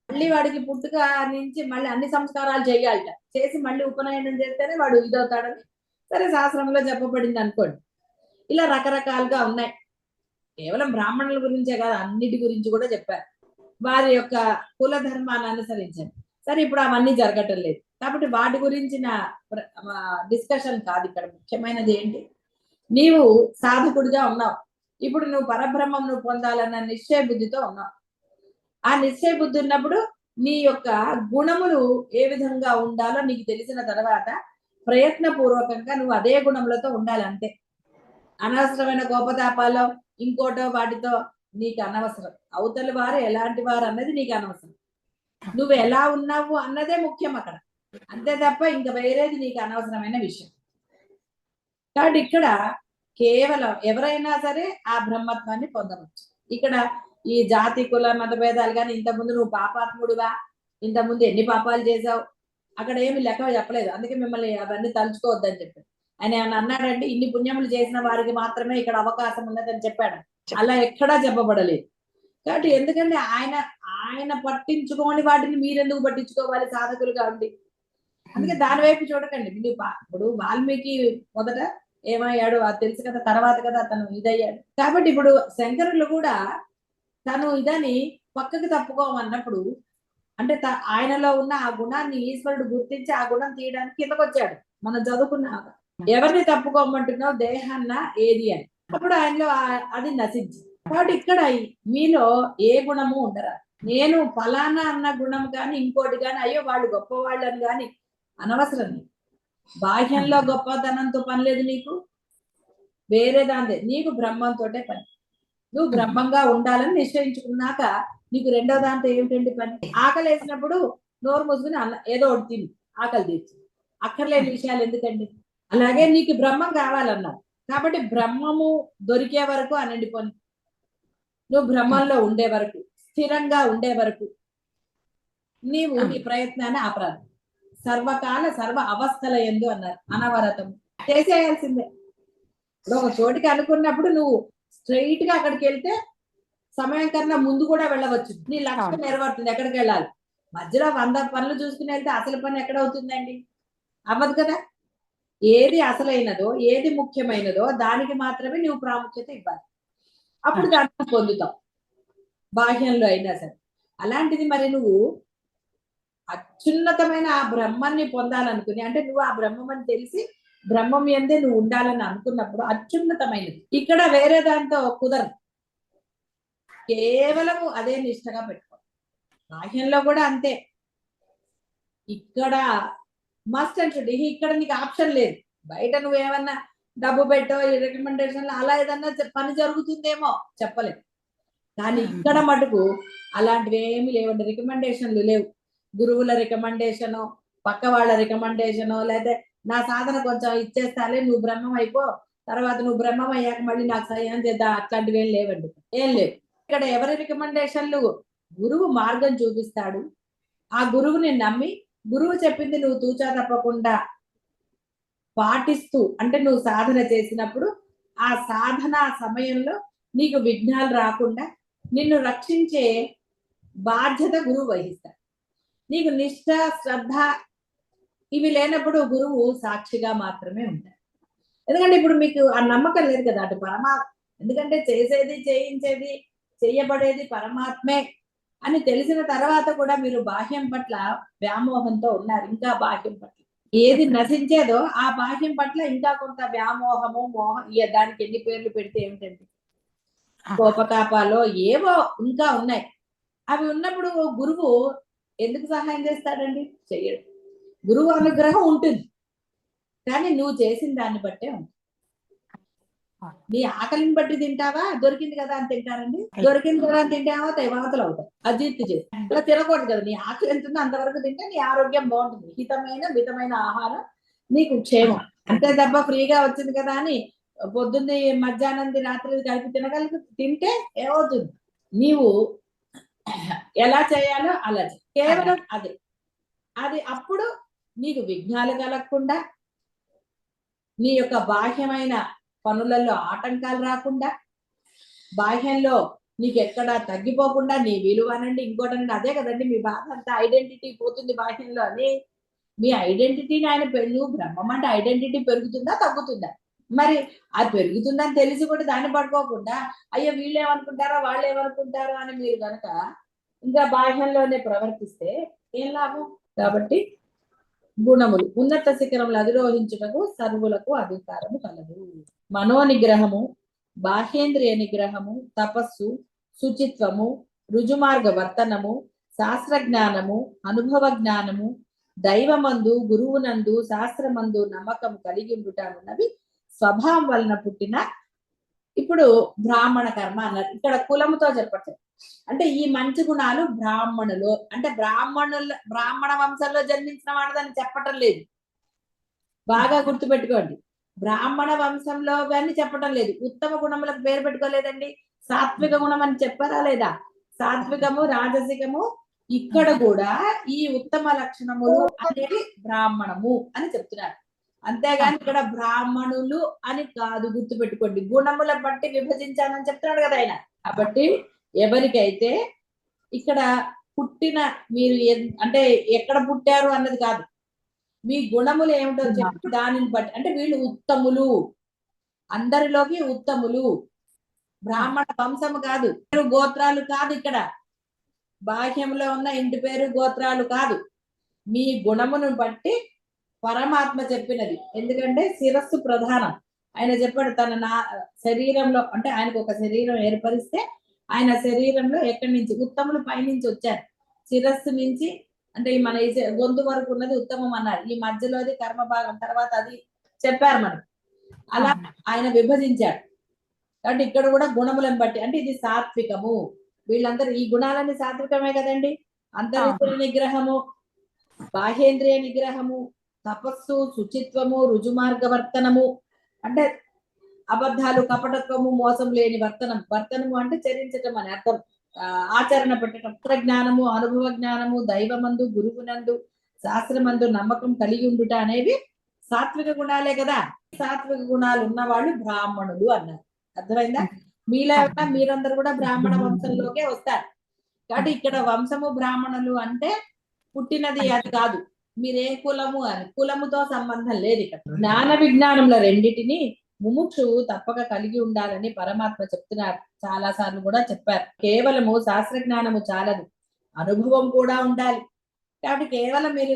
మళ్ళీ వాడికి పుట్టుక నుంచి మళ్ళీ అన్ని సంస్కారాలు చేయాలట, చేసి మళ్ళీ ఉపనయనం చేస్తేనే వాడు ఇదవుతాడని సరే శాస్త్రంలో చెప్పబడింది అనుకోండి. ఇలా రకరకాలుగా ఉన్నాయి. కేవలం బ్రాహ్మణుల గురించే కాదు, అన్నిటి గురించి కూడా చెప్పారు. వారి యొక్క కుల ధర్మాన్ని అనుసరించారు. సరే ఇప్పుడు అవన్నీ జరగటం లేదు కాబట్టి వాటి గురించిన డిస్కషన్ కాదు ఇక్కడ. ముఖ్యమైనది ఏంటి, నీవు సాధకుడిగా ఉన్నావు, ఇప్పుడు నువ్వు పరబ్రహ్మం నువ్వు పొందాలన్న నిశ్చయ బుద్ధితో ఉన్నావు. ఆ నిశ్చయ బుద్ధి ఉన్నప్పుడు నీ యొక్క గుణములు ఏ విధంగా ఉండాలో నీకు తెలిసిన తర్వాత ప్రయత్నపూర్వకంగా నువ్వు అదే గుణములతో ఉండాలి అంతే. అనవసరమైన కోపతాపాలో ఇంకోటో వాటితో నీకు అనవసరం. అవతలి వారు ఎలాంటి వారు అన్నది నీకు అనవసరం, నువ్వు ఎలా ఉన్నావు అన్నదే ముఖ్యం అక్కడ, అంతే తప్ప ఇంకా వేరేది నీకు అనవసరమైన విషయం. కాబట్టి ఇక్కడ కేవలం ఎవరైనా సరే ఆ బ్రహ్మత్వాన్ని పొందవచ్చు. ఇక్కడ ఈ జాతి కుల మత భేదాలు కానీ, ఇంతకుముందు నువ్వు పాపాత్ముడుగా ఇంతకుముందు ఎన్ని పాపాలు చేసావు అక్కడ ఏమి లెక్క చెప్పలేదు, అందుకే మిమ్మల్ని అవన్నీ తలుచుకోవద్దని చెప్పాడు. ఆయన ఏమన్నా అన్నాడంటే ఇన్ని పుణ్యములు చేసిన వారికి మాత్రమే ఇక్కడ అవకాశం ఉన్నదని చెప్పాడు, అలా ఎక్కడా చెప్పబడలేదు. కాబట్టి ఎందుకంటే ఆయన పట్టించుకోని వాటిని మీరెందుకు పట్టించుకోవాలి సాధకులుగా ఉండి? అందుకే దాని వైపు చూడకండి. ఇప్పుడు వాల్మీకి మొదట ఏమయ్యాడు అది తెలుసు కదా, తర్వాత కదా తను ఇదయ్యాడు. కాబట్టి ఇప్పుడు శంకరులు కూడా తను ఇదని పక్కకు తప్పుకోమన్నప్పుడు అంటే ఆయనలో ఉన్న ఆ గుణాన్ని ఈశ్వరుడు గుర్తించి ఆ గుణం తీయడానికి కిందకు వచ్చాడు. మనం చదువుకున్నాక ఎవరిని తప్పుకోమంటున్నావు దేహాన్న ఏది అని, అప్పుడు ఆయనలో అది నశించి. కాబట్టి ఇక్కడ మీలో ఏ గుణము ఉండరా, నేను ఫలానా అన్న గుణం కానీ ఇంకోటి కానీ అయ్యో వాళ్ళు గొప్పవాళ్ళని కానీ అనవసరం. బాహ్యంలో గొప్పతనంతో పని లేదు నీకు, వేరే దాందే నీకు బ్రహ్మంతోటే పని. నువ్వు బ్రహ్మంగా ఉండాలని నిశ్చయించుకున్నాక నీకు రెండో దాంతో ఏమిటండి పని? ఆకలి వేసినప్పుడు నోరు మూసుకుని ఏదో ఒకటి తిని ఆకలి తీర్చు, అక్కర్లేని విషయాలు ఎందుకండి? అలాగే నీకు బ్రహ్మం కావాలన్నావు కాబట్టి బ్రహ్మము దొరికే వరకు అనండి పని. నువ్వు బ్రహ్మంలో ఉండే వరకు, స్థిరంగా ఉండే వరకు నీవు నీ ప్రయత్నాన్ని ఆపరాదు. సర్వకాల సర్వ అవస్థల ఎందు అన్నారు, అనవరతం చేసేయాల్సిందే. ఇప్పుడు ఒక చోటికి అనుకున్నప్పుడు నువ్వు స్ట్రైట్ గా అక్కడికి వెళ్తే సమయం కన్నా ముందు కూడా వెళ్ళవచ్చు, నీ లక్ష్యం నెరవేరుతుంది. ఎక్కడికి వెళ్ళాలి, మధ్యలో 100 పనులు చూసుకుని వెళ్తే అసలు పని ఎక్కడ అవుతుందండి? అవ్వదు కదా. ఏది అసలైనదో ఏది ముఖ్యమైనదో దానికి మాత్రమే నువ్వు ప్రాముఖ్యత ఇవ్వాలి, అప్పుడు దాన్ని పొందుతావు బాహ్యంలో అయినా సరే. అలాంటిది మరి నువ్వు అత్యున్నతమైన ఆ బ్రహ్మాన్ని పొందాలనుకుని, అంటే నువ్వు ఆ బ్రహ్మం అని తెలిసి బ్రహ్మం ఎందే నువ్వు ఉండాలని అనుకున్నప్పుడు అత్యున్నతమైనది. ఇక్కడ వేరే దాంతో కుదరదు, కేవలము అదే నిష్టగా పెట్టుకో. బాహ్యంలో కూడా అంతే, ఇక్కడ మస్ట్ అండ్ షుడ్, ఇక్కడ నీకు ఆప్షన్ లేదు. బయట నువ్వేమన్నా డబ్బు పెట్టో ఈ రికమెండేషన్లు అలా ఏదన్నా పని జరుగుతుందేమో చెప్పలేదు, కానీ ఇక్కడ మటుకు అలాంటివి ఏమి లేవండి. రికమెండేషన్లు లేవు. గురువుల రికమెండేషను, పక్క వాళ్ళ రికమెండేషను, లేదా నా సాధన కొంచెం ఇచ్చేస్తాలే నువ్వు బ్రహ్మం అయిపో, తర్వాత నువ్వు బ్రహ్మం అయ్యాక మళ్ళీ నాకు సహాయం చేద్దా, అట్లాంటివి ఏం లేవండి, ఏం లేవు. ఇక్కడ ఎవరి రికమెండేషన్లు, గురువు మార్గం చూపిస్తాడు, ఆ గురువుని నమ్మి గురువు చెప్పింది నువ్వు తూచా తప్పకుండా పాటిస్తూ, అంటే నువ్వు సాధన చేసినప్పుడు ఆ సాధన సమయంలో నీకు విఘ్నాలు రాకుండా నిన్ను రక్షించే బాధ్యత గురువు వహిస్తాడు. నీకు నిష్ఠ, శ్రద్ధ ఇవి లేనప్పుడు గురువు సాక్షిగా మాత్రమే ఉంటాడు. ఎందుకంటే ఇప్పుడు మీకు ఆ నమ్మకం లేదు కదా అటు ఎందుకంటే చేసేది, చేయించేది, చెయ్యబడేది పరమాత్మే అని తెలిసిన తర్వాత కూడా మీరు బాహ్యం పట్ల వ్యామోహంతో ఉన్నారు. ఇంకా బాహ్యం పట్ల ఏది నశించేదో ఆ బాహ్యం పట్ల ఇంకా కొంత వ్యామోహము, మోహం, దానికి ఎన్ని పేర్లు పెడితే ఏమిటండి, కోపతాపాలో ఏవో ఇంకా ఉన్నాయి. అవి ఉన్నప్పుడు గురువు ఎందుకు సహాయం చేస్తాడండి? చెయ్యడు. గురువు అనుగ్రహం ఉంటుంది, కానీ నువ్వు చేసిన దాన్ని బట్టే ఉంటుంది. నీ ఆకలిని బట్టి తింటావా, దొరికింది కదా అని తింటారండి? దొరికింది కదా అని తింటావా వాతలు అవుతాయి, అజీర్తి చేసి. అలా తినకూడదు కదా, నీ ఆకలి ఎంత ఉందో అంతవరకు తింటే నీ ఆరోగ్యం బాగుంటుంది. హితమైన మితమైన ఆహారం నీకు క్షేమం. అంతే తప్ప ఫ్రీగా వచ్చింది కదా అని పొద్దున్నే మధ్యాహ్నం రాత్రి కలిపి తింటే ఏమవుతుంది? నీవు ఎలా చేయాలో అలా కేవలం అదే, అది అప్పుడు నీకు విఘ్నాలు కలగకుండా, నీ యొక్క బాహ్యమైన పనులలో ఆటంకాలు రాకుండా, బాహ్యంలో నీకు ఎక్కడా తగ్గిపోకుండా నీ విలువనండి ఇంకోటండి. అదే కదండి మీ బాధ అంతా, ఐడెంటిటీ పోతుంది బాహ్యంలో అని. మీ ఐడెంటిటీని ఆయన నువ్వు బ్రహ్మం అంటే ఐడెంటిటీ పెరుగుతుందా తగ్గుతుందా? మరి అది పెరుగుతుందని తెలిసి కూడా దాన్ని పట్టుకోకుండా అయ్యో వీళ్ళు ఏమనుకుంటారో వాళ్ళు ఏమనుకుంటారో అని మీరు కనుక ఇంకా బాహ్యంలోనే ప్రవర్తిస్తే ఏం లాభం? కాబట్టి గుణములు ఉన్నత శిఖరములు అధిరోహించుటకు సర్వులకు అధికారము కలదు. మనోనిగ్రహము, బాహ్యేంద్రియ నిగ్రహము, తపస్సు, శుచిత్వము, రుజుమార్గ వర్తనము, శాస్త్రజ్ఞానము, అనుభవ జ్ఞానము, దైవమందు, గురువునందు, శాస్త్రమందు నమ్మకము కలిగి ఉండుటనున్నవి స్వభావం వలన పుట్టిన. ఇప్పుడు బ్రాహ్మణ కర్మ అన్నారు, ఇక్కడ కులముతో చెప్పట్లేదు. అంటే ఈ మంచి గుణాలు బ్రాహ్మణులు, అంటే బ్రాహ్మణ వంశంలో జన్మించిన వాడదని చెప్పటం లేదు, బాగా గుర్తుపెట్టుకోండి. బ్రాహ్మణ వంశంలో అని చెప్పటం లేదు. ఉత్తమ గుణములకు పేరు పెట్టుకోలేదండి. సాత్విక గుణం అని చెప్పారా లేదా? సాత్వికము, రాజసికము, ఇక్కడ కూడా ఈ ఉత్తమ లక్షణములు అనేవి బ్రాహ్మణము అని చెప్తున్నారు. అంతేగాని ఇక్కడ బ్రాహ్మణులు అని కాదు, గుర్తుపెట్టుకోండి. గుణముల బట్టి విభజించానని చెప్తున్నాడు కదా ఆయన. కాబట్టి ఎవరికైతే ఇక్కడ పుట్టిన మీరు అంటే ఎక్కడ పుట్టారు అన్నది కాదు, మీ గుణములు ఏమిటో చెప్పి దానిని బట్టి, అంటే వీళ్ళు ఉత్తములు, అందరిలోకి ఉత్తములు, బ్రాహ్మణ వంశము కాదు, గోత్రాలు కాదు, ఇక్కడ బాహ్యంలో ఉన్న ఇంటి పేరు గోత్రాలు కాదు, మీ గుణమును బట్టి పరమాత్మ చెప్పినది. ఎందుకంటే శిరస్సు ప్రధానం. ఆయన చెప్పాడు తన శరీరంలో, అంటే ఆయనకు ఒక శరీరం ఏర్పరిస్తే ఆయన శరీరంలో ఎక్కడి నుంచి ఉత్తములు పైనుంచి వచ్చారు, శిరస్సు నుంచి, అంటే మన గొంతు వరకు ఉన్నది ఉత్తమం అన్నారు, ఈ మధ్యలోది కర్మ భాగం, తర్వాత అది చెప్పారు మనకు. అలా ఆయన విభజించాడు. కాబట్టి ఇక్కడ కూడా గుణములను బట్టి, అంటే ఇది సాత్వికము, వీళ్ళందరూ ఈ గుణాలన్నీ సాత్వికమే కదండి. అంతరింద్రియ నిగ్రహము, బాహ్యేంద్రియ నిగ్రహము, తపస్సు, శుచిత్వము, రుజుమార్గవర్తనము, అంటే అబద్ధాలు, కపటత్వము, మోసం లేని వర్తనము అంటే చరించటం అని అర్థం, ఆచరణ పెట్టడం. జ్ఞానము, అనుభవ జ్ఞానము, దైవమందు, గురువునందు, శాస్త్రమందు నమ్మకం కలిగి ఉండుట అనేవి సాత్విక గుణాలే కదా. సాత్విక గుణాలు ఉన్న వాళ్ళు బ్రాహ్మణులు అన్నారు. అర్థమైందా? మీలో మీరందరూ కూడా బ్రాహ్మణ వంశంలోకే వస్తారు. కాబట్టి ఇక్కడ వంశము బ్రాహ్మణులు అంటే పుట్టినది అది కాదు, మీరే కులము అని, కులముతో సంబంధం లేదు. ఇక్కడ జ్ఞాన విజ్ఞానముల రెండిటిని ముముక్షువు తప్పక కలిగి ఉండాలని పరమాత్మ చెప్తున్నారు. చాలా సార్లు కూడా చెప్పారు. కేవలము శాస్త్ర జ్ఞానము చాలదు, అనుభవం కూడా ఉండాలి. కాబట్టి కేవలం మీరు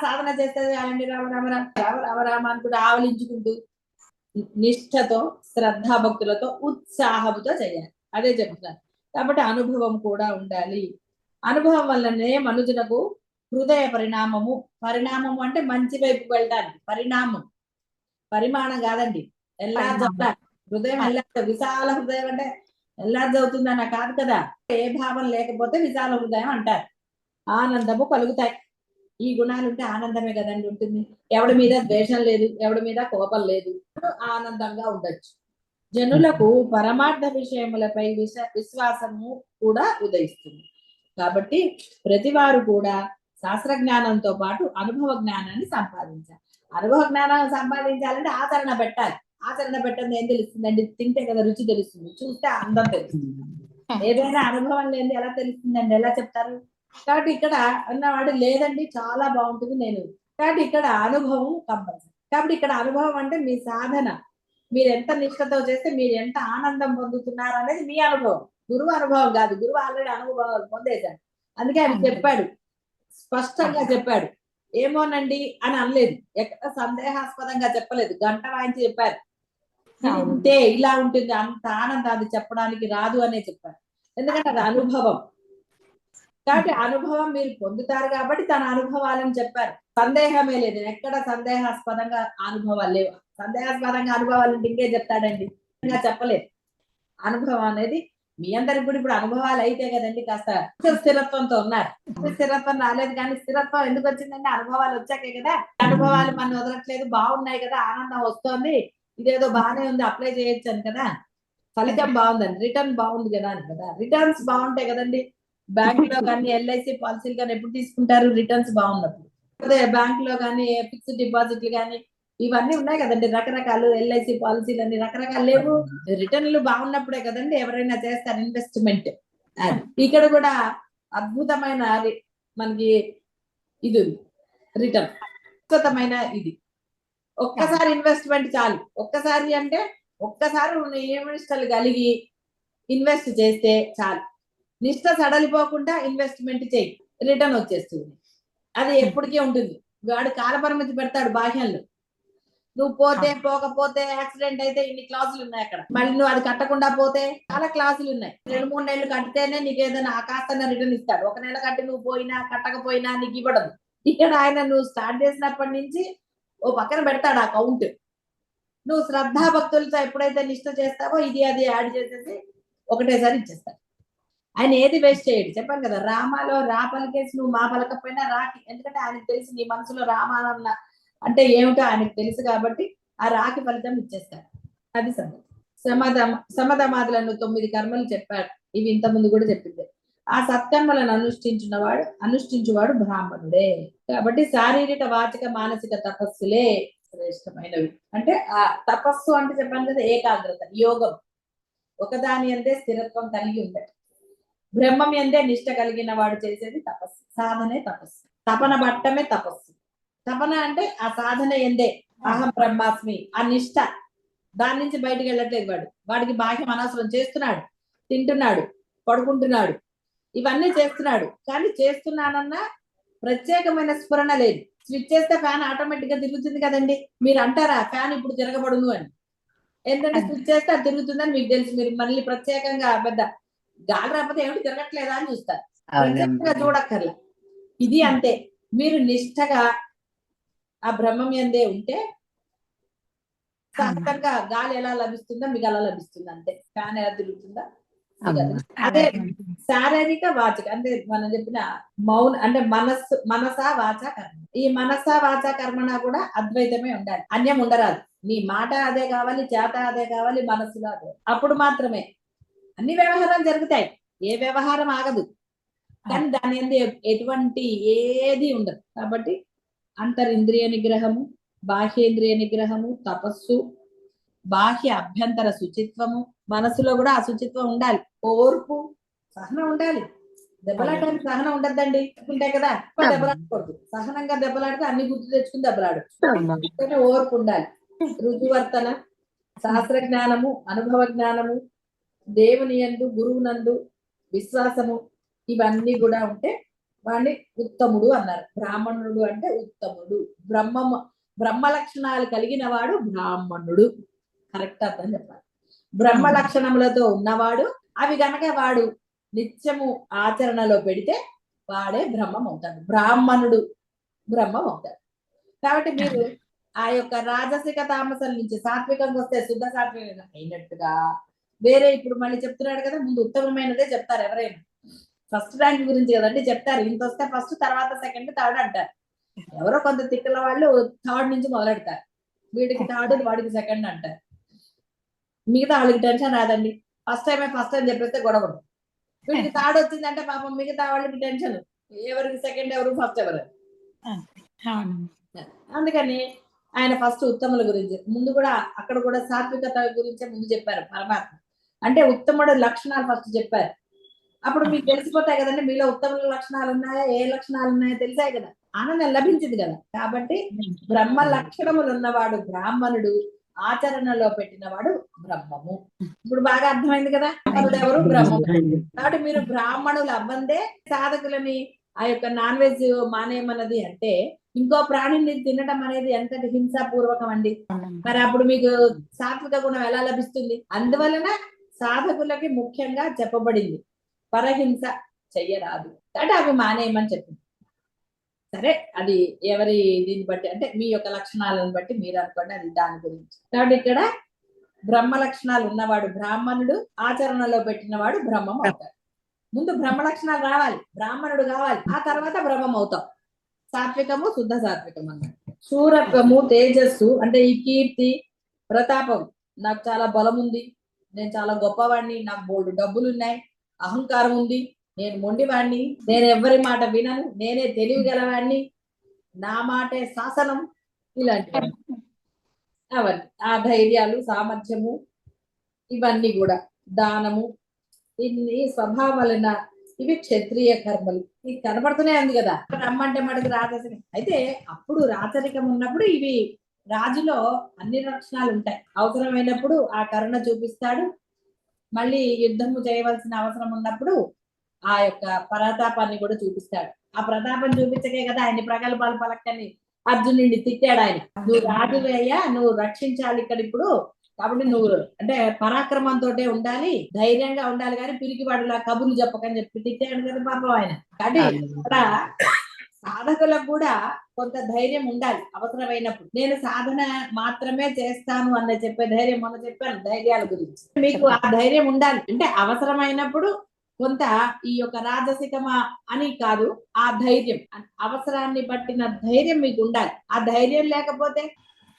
సాధన చేస్తే చాలండి రామ రామ రామ రామ రామ రామ అనుకుంటూ ఆవలించుకుంటూ నిష్ఠతో శ్రద్ధాభక్తులతో ఉత్సాహముతో చేయాలి. అదే చెప్తున్నారు. కాబట్టి అనుభవం కూడా ఉండాలి. అనుభవం వల్లనే మనుజులకు హృదయ పరిణామము, పరిణామము అంటే మంచి వైపు వెళ్ళడానికి పరిణామం, పరిమాణం కాదండి, ఎల్లార్జ్ అవుతారు. హృదయం ఎల్లార్జ్, విశాల హృదయం అంటే ఎల్లార్జ్ అవుతుందన్న కాదు కదా. ఏ భావం లేకపోతే విశాల హృదయం అంటారు. ఆనందము కలుగుతాయి. ఈ గుణాలు ఉంటే ఆనందమే కదండి ఉంటుంది. ఎవడి మీద ద్వేషం లేదు, ఎవడి మీద కోపం లేదు, ఆనందంగా ఉండొచ్చు. జనులకు పరమార్థ విషయములపై విశ్వాసము కూడా ఉదయిస్తుంది. కాబట్టి ప్రతి వారు కూడా శాస్త్ర జ్ఞానంతో పాటు అనుభవ జ్ఞానాన్ని సంపాదించాలి. అనుభవ జ్ఞానం సంపాదించాలంటే ఆచరణ పెట్టాలి. ఆచరణ పెట్టండి ఏం తెలుస్తుందండి? తింటే కదా రుచి తెలుస్తుంది, చూస్తే అందం తెలుస్తుంది. ఏదైనా అనుభవం లేని ఎలా తెలుస్తుందండి? ఎలా చెప్తారు? కాబట్టి ఇక్కడ అన్నవాడు లేదండి చాలా బాగుంటుంది నేను, కాబట్టి ఇక్కడ అనుభవం కంపల్సరీ. కాబట్టి ఇక్కడ అనుభవం అంటే మీ సాధన, మీరు ఎంత నిష్ఠతో చేస్తే మీరు ఎంత ఆనందం పొందుతున్నారు అనేది మీ అనుభవం. గురువు అనుభవం కాదు. గురువు ఆల్రెడీ అనుభవం పొందేశాడు. అందుకే ఆయన చెప్పాడు, స్పష్టంగా చెప్పాడు. ఏమోనండి అని అనలేదు, ఎక్కడ సందేహాస్పదంగా చెప్పలేదు, గంట వాయించి చెప్పారు. ఇంతే, ఇలా ఉంటుంది, అంత ఆనందం అది చెప్పడానికి రాదు అనే చెప్పారు. ఎందుకంటే అది అనుభవం. కాబట్టి అనుభవం మీరు పొందుతారు కాబట్టి తన అనుభవాలను చెప్పారు. సందేహమే లేదు, ఎక్కడ సందేహాస్పదంగా అనుభవాలు లేవు. సందేహాస్పదంగా అనుభవాలు ఉంటే ఇంకే చెప్తాడండి, చెప్పలేదు. అనుభవం అనేది మీ అందరికి కూడా ఇప్పుడు అనుభవాలు అయితే కదండి కాస్త స్థిరత్వంతో ఉన్నారు. స్థిరత్వం రాలేదు, కానీ స్థిరత్వం ఎందుకు వచ్చిందండి? అనుభవాలు వచ్చాకే కదా. అనుభవాలు మనం వదలట్లేదు, బాగున్నాయి కదా, ఆనందం వస్తోంది, ఇదేదో బాగానే ఉంది, అప్లై చేయొచ్చు అని కదా. ఫలితం బాగుందండి, రిటర్న్ బాగుంది కదా అని కదా. రిటర్న్స్ బాగుంటాయి కదండి. బ్యాంక్ లో కానీ ఎల్ఐసి పాలసీలు కానీ ఎప్పుడు తీసుకుంటారు? రిటర్న్స్ బాగున్నప్పుడు. అదే బ్యాంక్ లో కానీ ఫిక్స్డ్ డిపాజిట్లు కానీ ఇవన్నీ ఉన్నాయి కదండి, రకరకాలు ఎల్ఐసి పాలసీలు అన్ని రకరకాలు లేవు. రిటర్న్లు బాగున్నప్పుడే కదండి ఎవరైనా చేస్తారు ఇన్వెస్ట్మెంట్. ఇక్కడ కూడా అద్భుతమైన మనకి ఇది రిటర్న్, అద్భుతమైన ఇది. ఒక్కసారి ఇన్వెస్ట్మెంట్ చాలు. ఒక్కసారి అంటే ఒక్కసారి నియమిష్టలు కలిగి ఇన్వెస్ట్ చేస్తే చాలు. నిష్ట సడలిపోకుండా ఇన్వెస్ట్మెంట్ చేయి, రిటర్న్ వచ్చేస్తుంది. అది ఎప్పటికీ ఉంటుంది. వాడు కాలపరిమితి పెడతాడు బాహ్యంలో. నువ్వు పోతే పోకపోతే యాక్సిడెంట్ అయితే ఇన్ని క్లాసులు ఉన్నాయి అక్కడ. మళ్ళీ నువ్వు అది కట్టకుండా పోతే చాలా క్లాసులు ఉన్నాయి. 2-3 నెలలు కడితేనే నీకు ఏదైనా ఆకాశంగా రిటర్న్ ఇస్తాడు. 1 నెల కట్టి నువ్వు పోయినా కట్టకపోయినా నీకు ఇవ్వడం. ఇక్కడ ఆయన నువ్వు స్టార్ట్ చేసినప్పటి నుంచి ఓ పక్కన పెడతాడు ఆ కౌంట్. నువ్వు శ్రద్ధాభక్తులతో ఎప్పుడైతే నిష్ట చేస్తావో ఇది అది యాడ్ చేసేసి ఒకటేసారి ఇచ్చేస్తాడు. ఆయన ఏది వేస్ట్ చేయడు. చెప్పాను కదా, రామాలో రా పలికేసి నువ్వు మా పలకపోయినా రాకి, ఎందుకంటే ఆయనకు తెలిసి నీ మనసులో రామాలన్న అంటే ఏమిటో ఆయనకు తెలుసు కాబట్టి ఆ రాకి ఫలితం ఇచ్చేస్తాడు. అది సమధమాదులను 9 కర్మలు చెప్పాడు. ఇవి ఇంత ముందు కూడా చెప్పింది. ఆ సత్కర్మలను అనుష్ఠించువాడు బ్రాహ్మణుడే. కాబట్టి శారీరక వాచిక మానసిక తపస్సులే శ్రేష్టమైనవి. అంటే ఆ తపస్సు అంటే చెప్పాను కదా, ఏకాగ్రత, యోగం, ఒకదాని అందే స్థిరత్వం కలిగి ఉంటాయి. బ్రహ్మం ఎందే నిష్ట కలిగిన వాడు చేసేది తపస్సు, సాధనే తపస్సు. తపన పట్టమే తపస్సు. తపన అంటే ఆ సాధన ఎందే అహం బ్రహ్మాస్మి, ఆ నిష్ట, దాని నుంచి బయటకు వెళ్ళట్లేదు వాడు. వాడికి బాహ్యం అనవసరం, చేస్తున్నాడు, తింటున్నాడు, పడుకుంటున్నాడు, ఇవన్నీ చేస్తున్నాడు, కానీ చేస్తున్నానన్నా ప్రత్యేకమైన స్ఫురణ లేదు. స్విచ్ చేస్తే ఫ్యాన్ ఆటోమేటిక్ గా తిరుగుతుంది కదండి. మీరు అంటారా ఫ్యాన్ ఇప్పుడు తిరగబడును అని? ఎందుకంటే స్విచ్ చేస్తే అది తిరుగుతుందని మీకు తెలుసు. మీరు మళ్ళీ ప్రత్యేకంగా పెద్ద గాలి రాకపోతే ఏమిటి తిరగట్లేదా అని చూస్తారు, ప్రత్యేకంగా చూడక్కర్లా. ఇది అంతే. మీరు నిష్ఠగా ఆ బ్రహ్మం ఎందే ఉంటే సహజంగా గాలి ఎలా లభిస్తుందో మీకు అలా లభిస్తుంది అంతే. ఫ్యాన్ ఎలా తిరుగుతుందా అదే. శారీరక వాచక అంటే మనం చెప్పిన మౌన అంటే మనసా వాచా కర్మ. ఈ మనసా వాచా కర్మణ కూడా అద్వైతమే ఉండాలి, అన్యం ఉండరాదు. నీ మాట అదే కావాలి, చేత అదే కావాలి, మనసులో అదే. అప్పుడు మాత్రమే అన్ని వ్యవహారాలు జరుగుతాయి. ఏ వ్యవహారం ఆగదు, కానీ దాని ఎందు ఎటువంటి ఏది ఉండదు. కాబట్టి అంతరింద్రియ నిగ్రహము, బాహ్యేంద్రియ నిగ్రహము, తపస్సు, బాహ్య అభ్యంతర శుచిత్వము, మనసులో కూడా ఆ శుచిత్వం ఉండాలి, ఓర్పు, సహనం ఉండాలి. దెబ్బలాడడానికి సహనం ఉండద్దండి, ఉంటాయి కదా. దెబ్బలాడకూడదు, సహనంగా దెబ్బలాడితే అన్ని గుర్తు తెచ్చుకుని దెబ్బలాడు. ఓర్పు ఉండాలి, రుజువర్తన, శాస్త్ర జ్ఞానము, అనుభవ జ్ఞానము, దేవుని యందు గురువు నందు విశ్వాసము, ఇవన్నీ కూడా ఉంటే వాడిని ఉత్తముడు అన్నారు. బ్రాహ్మణుడు అంటే ఉత్తముడు. బ్రహ్మ లక్షణాలు కలిగిన వాడు బ్రాహ్మణుడు. కరెక్ట్ అర్థం చెప్పాలి. బ్రహ్మ లక్షణములతో ఉన్నవాడు, అవి గనక వాడు నిత్యము ఆచరణలో పెడితే వాడే బ్రహ్మం అవుతాడు. బ్రాహ్మణుడు బ్రహ్మం అవుతాడు. కాబట్టి మీరు ఆ యొక్క రాజసిక తామసం నుంచి సాత్వికంగా వస్తే శుద్ధ సాత్వికంగా అయినట్టుగా వేరే ఇప్పుడు మళ్ళీ చెప్తున్నాడు కదా, ముందు ఉత్తమమైనదే చెప్తారు ఎవరైనా. ఫస్ట్ ర్యాంక్ గురించి కదండి చెప్తారు. ఇంత వస్తే ఫస్ట్, తర్వాత సెకండ్, థర్డ్ అంటారు. ఎవరో కొంత తిక్కల వాళ్ళు థర్డ్ నుంచి మొదలెడతారు. వీడికి థర్డ్, వాడికి సెకండ్ అంటారు. మిగతా వాళ్ళకి టెన్షన్ రాదండి. ఫస్ట్ టైమే ఫస్ట్ అని చెప్పేస్తే గొడవ. వీడికి థర్డ్ వచ్చిందంటే పాపం మిగతా వాళ్ళకి టెన్షన్, ఎవరికి సెకండ్, ఎవరు ఫస్ట్, ఎవరు. అందుకని ఆయన ఫస్ట్ ఉత్తముల గురించి ముందు కూడా అక్కడ కూడా సాత్వికత గురించే ముందు చెప్పారు పరమాత్మ. అంటే ఉత్తముడు లక్షణాలు ఫస్ట్ చెప్పారు. అప్పుడు మీకు తెలిసిపోతాయి కదండి మీలో ఉత్తముల లక్షణాలు ఉన్నాయా, ఏ లక్షణాలు ఉన్నాయో తెలిసాయి కదా, ఆనందం లభించింది కదా. కాబట్టి బ్రహ్మ లక్షణములు ఉన్నవాడు బ్రాహ్మణుడు, ఆచరణలో పెట్టినవాడు బ్రహ్మము. ఇప్పుడు బాగా అర్థమైంది కదా, ఎవరు బ్రహ్మము. కాబట్టి మీరు బ్రాహ్మణులు అవ్వందే సాధకులని ఆ యొక్క నాన్ వెజ్ మానేయమన్నది. అంటే ఇంకో ప్రాణిని తినడం అనేది ఎంతటి హింసాపూర్వకం అండి. మరి అప్పుడు మీకు సాత్విక గుణం ఎలా లభిస్తుంది? అందువలన సాధకులకి ముఖ్యంగా చెప్పబడింది పరహింస చెయ్యరాదు, అంటే అవి మానేయమని చెప్పింది. సరే, అది ఎవరి దీన్ని బట్టి, అంటే మీ యొక్క లక్షణాలను బట్టి మీరు అనుకోండి, అది దాని గురించి. కాబట్టి ఇక్కడ బ్రహ్మ లక్షణాలు ఉన్నవాడు బ్రాహ్మణుడు, ఆచరణలో పెట్టినవాడు బ్రహ్మం అవుతాడు. ముందు బ్రహ్మ లక్షణాలు రావాలి, బ్రాహ్మణుడు కావాలి, ఆ తర్వాత బ్రహ్మం అవుతాం. సాత్వికము, శుద్ధ సాత్వికం అన్నాడు. శూరత్వము, తేజస్సు అంటే ఈ కీర్తి, ప్రతాపం, నాకు చాలా బలం ఉంది, నేను చాలా గొప్పవాడిని, నాకు బోల్డు డబ్బులు ఉన్నాయి, అహంకారం ఉంది, నేను మొండివాడిని, నేను ఎవరి మాట వినను, నేనే తెలివి గలవాడిని, నా మాటే శాసనం, ఇలాంటివి అవన్నీ. ఆ ధైర్యాలు, సామర్థ్యము, ఇవన్నీ కూడా దానము, ఇన్ని స్వభావాలన ఇవి క్షత్రియ కర్మలు. ఇది కనబడుతూనే ఉంది కదా. రమ్మంటే మటుకు రాజరికం. అయితే అప్పుడు రాచరికం ఉన్నప్పుడు ఇవి రాజులో అన్ని లక్షణాలు ఉంటాయి. అవసరమైనప్పుడు ఆ కరుణ చూపిస్తాడు, మళ్ళీ యుద్ధము చేయవలసిన అవసరం ఉన్నప్పుడు ఆ యొక్క ప్రతాపాన్ని కూడా చూపిస్తాడు. ఆ ప్రతాపం చూపించకే కదా ఆయన ప్రగల్భాలు పలకని అర్జునుడిని తిట్టాడు ఆయన. నువ్వు రాజువయ్యా, నువ్వు రక్షించాలి ఇక్కడ ఇప్పుడు, కాబట్టి నువ్వు అంటే పరాక్రమంతో ఉండాలి, ధైర్యంగా ఉండాలి, కానీ పిరికివాడులా కబుర్లు చెప్పకని చెప్పి తిట్టాడు కదా పాపం ఆయన. కాబట్టి ఇక్కడ సాధకులకు కూడా కొంత ధైర్యం ఉండాలి అవసరమైనప్పుడు. నేను సాధన మాత్రమే చేస్తాను అన్న చెప్పే ధైర్యం మొన్న చెప్పాను ధైర్యాల గురించి. మీకు ఆ ధైర్యం ఉండాలి, అంటే అవసరమైనప్పుడు కొంత ఈ యొక్క రాజసికమా అని కాదు, ఆ ధైర్యం అవసరాన్ని పట్టిన ధైర్యం మీకు ఉండాలి. ఆ ధైర్యం లేకపోతే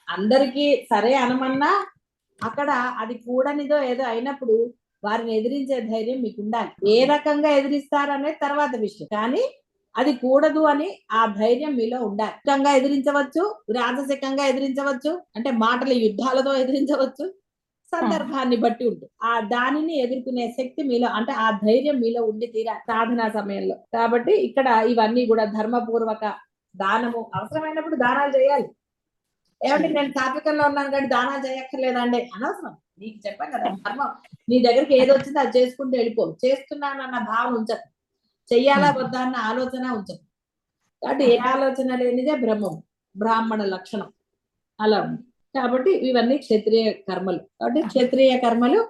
అందరికీ సరే అనమన్నా అక్కడ అది కూడనిదో ఏదో అయినప్పుడు వారిని ఎదిరించే ధైర్యం మీకు ఉండాలి. ఏ రకంగా ఎదిరిస్తారనేది తర్వాత విషయం, కానీ అది కూడదు అని ఆ ధైర్యం మీలో ఉండాలి. సికంగా ఎదిరించవచ్చు, రాజసికంగా ఎదిరించవచ్చు, అంటే మాటల యుద్ధాలతో ఎదిరించవచ్చు, సందర్భాన్ని బట్టి ఉంటుంది. ఆ దానిని ఎదుర్కొనే శక్తి మీలో, అంటే ఆ ధైర్యం మీలో ఉండి తీరా సాధనా సమయంలో. కాబట్టి ఇక్కడ ఇవన్నీ కూడా ధర్మపూర్వక దానము, అవసరమైనప్పుడు దానాలు చేయాలి. ఏమంటే నేను సాత్వికంలో ఉన్నాను కానీ దానాలు చేయక్కర్లేదండి, అనవసరం. నీకు చెప్పాను కదా, ధర్మం నీ దగ్గరికి ఏది వచ్చిందో అది చేసుకుంటూ వెళ్ళిపో. చేస్తున్నానన్న భావన ఉంచదు, చెయ్యాలా వద్దా అన్న ఆలోచన ఉంచదు. కాబట్టి ఏ ఆలోచన లేనిదే బ్రహ్మం, బ్రాహ్మణ లక్షణం అలా ఉంది. కాబట్టి ఇవన్నీ క్షత్రియ కర్మలు. కాబట్టి క్షత్రియ కర్మలు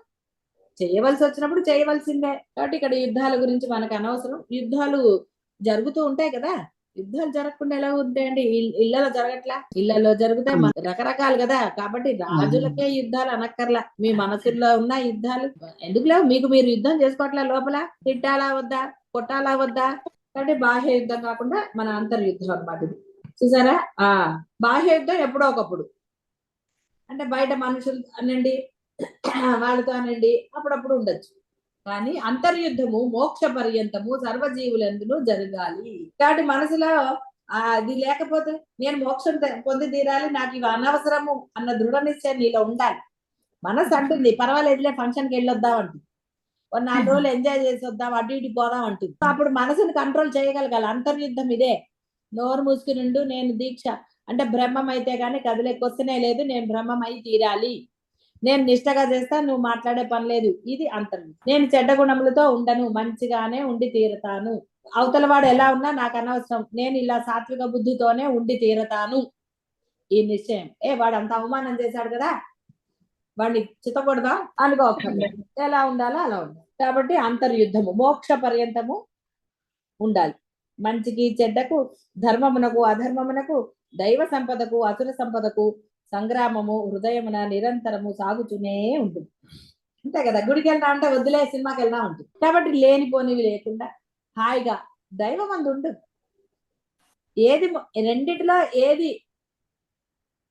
చేయవలసి వచ్చినప్పుడు చేయవలసిందే. కాబట్టి ఇక్కడ యుద్ధాల గురించి మనకు అనవసరం. యుద్ధాలు జరుగుతూ ఉంటాయి కదా, యుద్ధాలు జరగకుండా ఎలా ఉంటాయండి? ఇళ్లలో జరగట్లా? ఇళ్లలో జరుగుతాయి, రకరకాలు కదా. కాబట్టి రాజులకే యుద్ధాలు అనక్కర్లా, మీ మనసుల్లో ఉన్న యుద్ధాలు ఎందుకు లేవు? మీకు మీరు యుద్ధం చేసుకోవట్లా లోపల? తిట్టాలా వద్దా, కొట్టాలా వద్దా? కాబట్టి బాహ్య యుద్ధం కాకుండా మన అంతర్యుద్ధం అన్నమాట ఇది. చూసారా? బాహ్య యుద్ధం ఎప్పుడో ఒకప్పుడు, అంటే బయట మనుషులు అనండి, వాళ్ళతో అనండి, అప్పుడప్పుడు ఉండొచ్చు. కానీ అంతర్యుద్ధము మోక్ష పర్యంతము సర్వజీవులందును జరగాలి. కాబట్టి మనసులో అది లేకపోతే నేను మోక్షం పొంది తీరాలి, నాకు ఇవి అనవసరము అన్న దృఢ నిశ్చయం నీలో ఉండాలి. మనసు అంటుంది పర్వాలేదులే, ఫంక్షన్కి వెళ్ళొద్దాం అంటుంది, 4 రోజులు ఎంజాయ్ చేసి వద్దాం, అటు ఇటు పోదాం అంటుంది. అప్పుడు మనసుని కంట్రోల్ చేయగలగాలి. అంతర్యుద్ధం ఇదే. నోరు మూసుకుని ఉండు, నేను దీక్ష అంటే బ్రహ్మం అయితే కానీ కదిలే క్వశ్చనే లేదు, నేను బ్రహ్మం అయి తీరాలి, నేను నిష్టగా చేస్తా, నువ్వు మాట్లాడే పని లేదు, ఇది అంతర్యుద్ధం. నేను చెడ్డ గుణములతో ఉండను, మంచిగానే ఉండి తీరుతాను, అవతల వాడు ఎలా ఉన్నా నాకు అనవసరం, నేను ఇలా సాత్విక బుద్ధితోనే ఉండి తీరతాను, ఈ నిశ్చయం. వాడు అంత అవమానం చేశాడు కదా, వాడిని చిత్తకూడదా అనుకోకర్లేదు, ఎలా ఉండాలో అలా ఉండాలి. కాబట్టి అంతర్యుద్ధము మోక్ష పర్యంతము ఉండాలి. మంచికి చెడ్డకు, ధర్మమునకు అధర్మమునకు, దైవ సంపదకు అసుర సంపదకు సంగ్రామము హృదయమున నిరంతరము సాగుతూనే ఉంటుంది. అంతే కదా, గుడికి వెళ్తా అంటే వద్దులే సినిమాకి వెళ్దా ఉంటుంది. కాబట్టి లేనిపోనివి లేకుండా హాయిగా దైవం అందు ఉండు. ఏది రెండిటిలో ఏది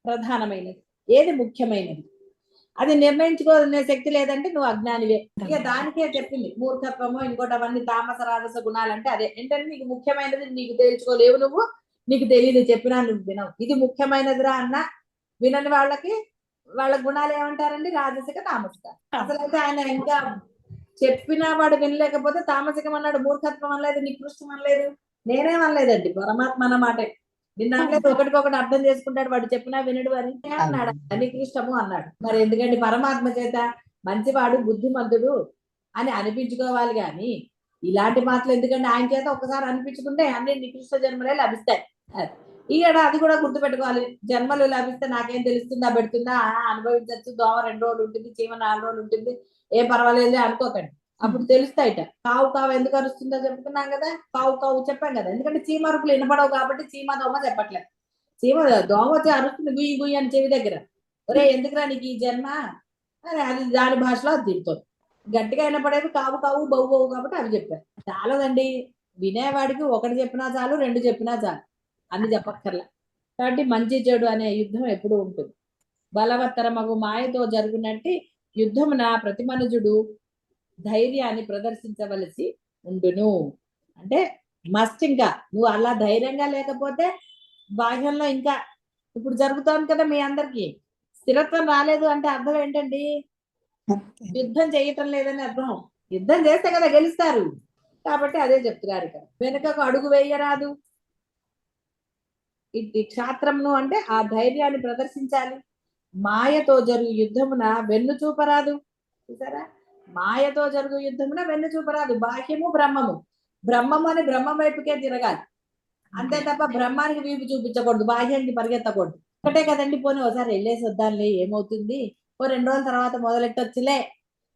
ప్రధానమైనది, ఏది ముఖ్యమైనది, అది నిర్ణయించుకోనే శక్తి లేదంటే నువ్వు అజ్ఞానివే. ఇక దానికే చెప్పింది మూర్ఖత్వము, ఇంకోటి అవన్నీ తామస రాజస గుణాలంటే అదే. ఏంటంటే నీకు ముఖ్యమైనది నీకు తేల్చుకోలేవు, నువ్వు నీకు తెలియదు, చెప్పినా నువ్వు వినవు. ఇది ముఖ్యమైనదిరా అన్న వినని వాళ్ళకి వాళ్ళ గుణాలు ఏమంటారండి? రాజసిక తామసిక. అసలైతే ఆయన ఇంకా చెప్పినా వాడు వినలేకపోతే తామసికం అన్నాడు, మూర్ఖత్వం అనలేదు, నికృష్టం అనలేదు, నేనేమనలేదండి. పరమాత్మ అన్నమాట విన్నాట్లేదు, ఒకటికొకటి అర్థం చేసుకుంటాడు, వాడు చెప్పినా వినడు అని అన్నాడు, నికృష్టము అన్నాడు. మరి ఎందుకంటే పరమాత్మ చేత మంచివాడు బుద్ధిమంతుడు అని అనిపించుకోవాలి గాని ఇలాంటి మాటలు ఎందుకంటే ఆయన చేత ఒకసారి అనిపించుకుంటే అన్ని నికృష్ట జన్మలే లభిస్తాయి. ఈడ అది కూడా గుర్తుపెట్టుకోవాలి. జన్మలు లభిస్తే నాకేం తెలుస్తుందా, పెడుతుందా, అనుభవించచ్చు. దోమ 2 రోజులు ఉంటుంది, చీమ 4 రోజులు ఉంటుంది, ఏం పర్వాలేదు అనుకోకండి. అప్పుడు తెలుస్తాయిట. కావు కావు ఎందుకు అరుస్తుందో చెప్తున్నాం కదా, కావు కావు చెప్పాం కదా. ఎందుకంటే చీమ అరుపులు వినపడవు కాబట్టి చీమ దోమ చెప్పట్లేదు. చీమ దోమ వచ్చి అరుస్తుంది గుయ్యి గుయ్యి అని చెవి దగ్గర, ఒరే ఎందుకురా నీకు ఈ జన్మ అని అది దాని భాషలో అది తిడుతుంది. గట్టిగా వినపడేవి కావు కావు బౌ బౌ కాబట్టి అవి చెప్పారు. చాలదండి, వినేవాడికి ఒకటి చెప్పినా చాలు, 2 చెప్పినా చాలు, అన్ని చెప్పక్కర్లా. కాబట్టి మంచి చెడు అనే యుద్ధం ఎప్పుడు ఉంటుంది. బలవత్తరమగు మాయతో జరుగునట్టి యుద్ధమున ప్రతి మనుజుడు ధైర్యాన్ని ప్రదర్శించవలసి ఉండును. అంటే మస్ట్. ఇంకా నువ్వు అలా ధైర్యంగా లేకపోతే బాహ్యంలో ఇంకా ఇప్పుడు జరుగుతోంది కదా మీ అందరికి స్థిరత్వం రాలేదు అంటే అర్థం ఏంటండి? యుద్ధం చేయటం లేదని అర్థం. యుద్ధం చేస్తే కదా గెలుస్తారు. కాబట్టి అదే చెప్తున్నారు ఇక్కడ, వెనుకకు అడుగు వేయరాదు. ఇది క్షాత్రమును అంటే ఆ ధైర్యాన్ని ప్రదర్శించాలి. మాయతో జరుగు యుద్ధమున వెన్ను చూపరాదు. చూసారా, మాయతో జరుగు యుద్ధమున వెన్ను చూపరాదు. బాహ్యము బ్రహ్మము, బ్రహ్మము అని బ్రహ్మం వైపుకే తిరగాలి అంతే తప్ప బ్రహ్మానికి వీపు చూపించకూడదు, బాహ్యానికి పరిగెత్తకూడదు. ఒకటే కదండి, పోనీ ఒకసారి వెళ్ళేసి వద్దాంలే ఏమవుతుంది, ఓ 2 రోజుల తర్వాత మొదలెట్టొచ్చులే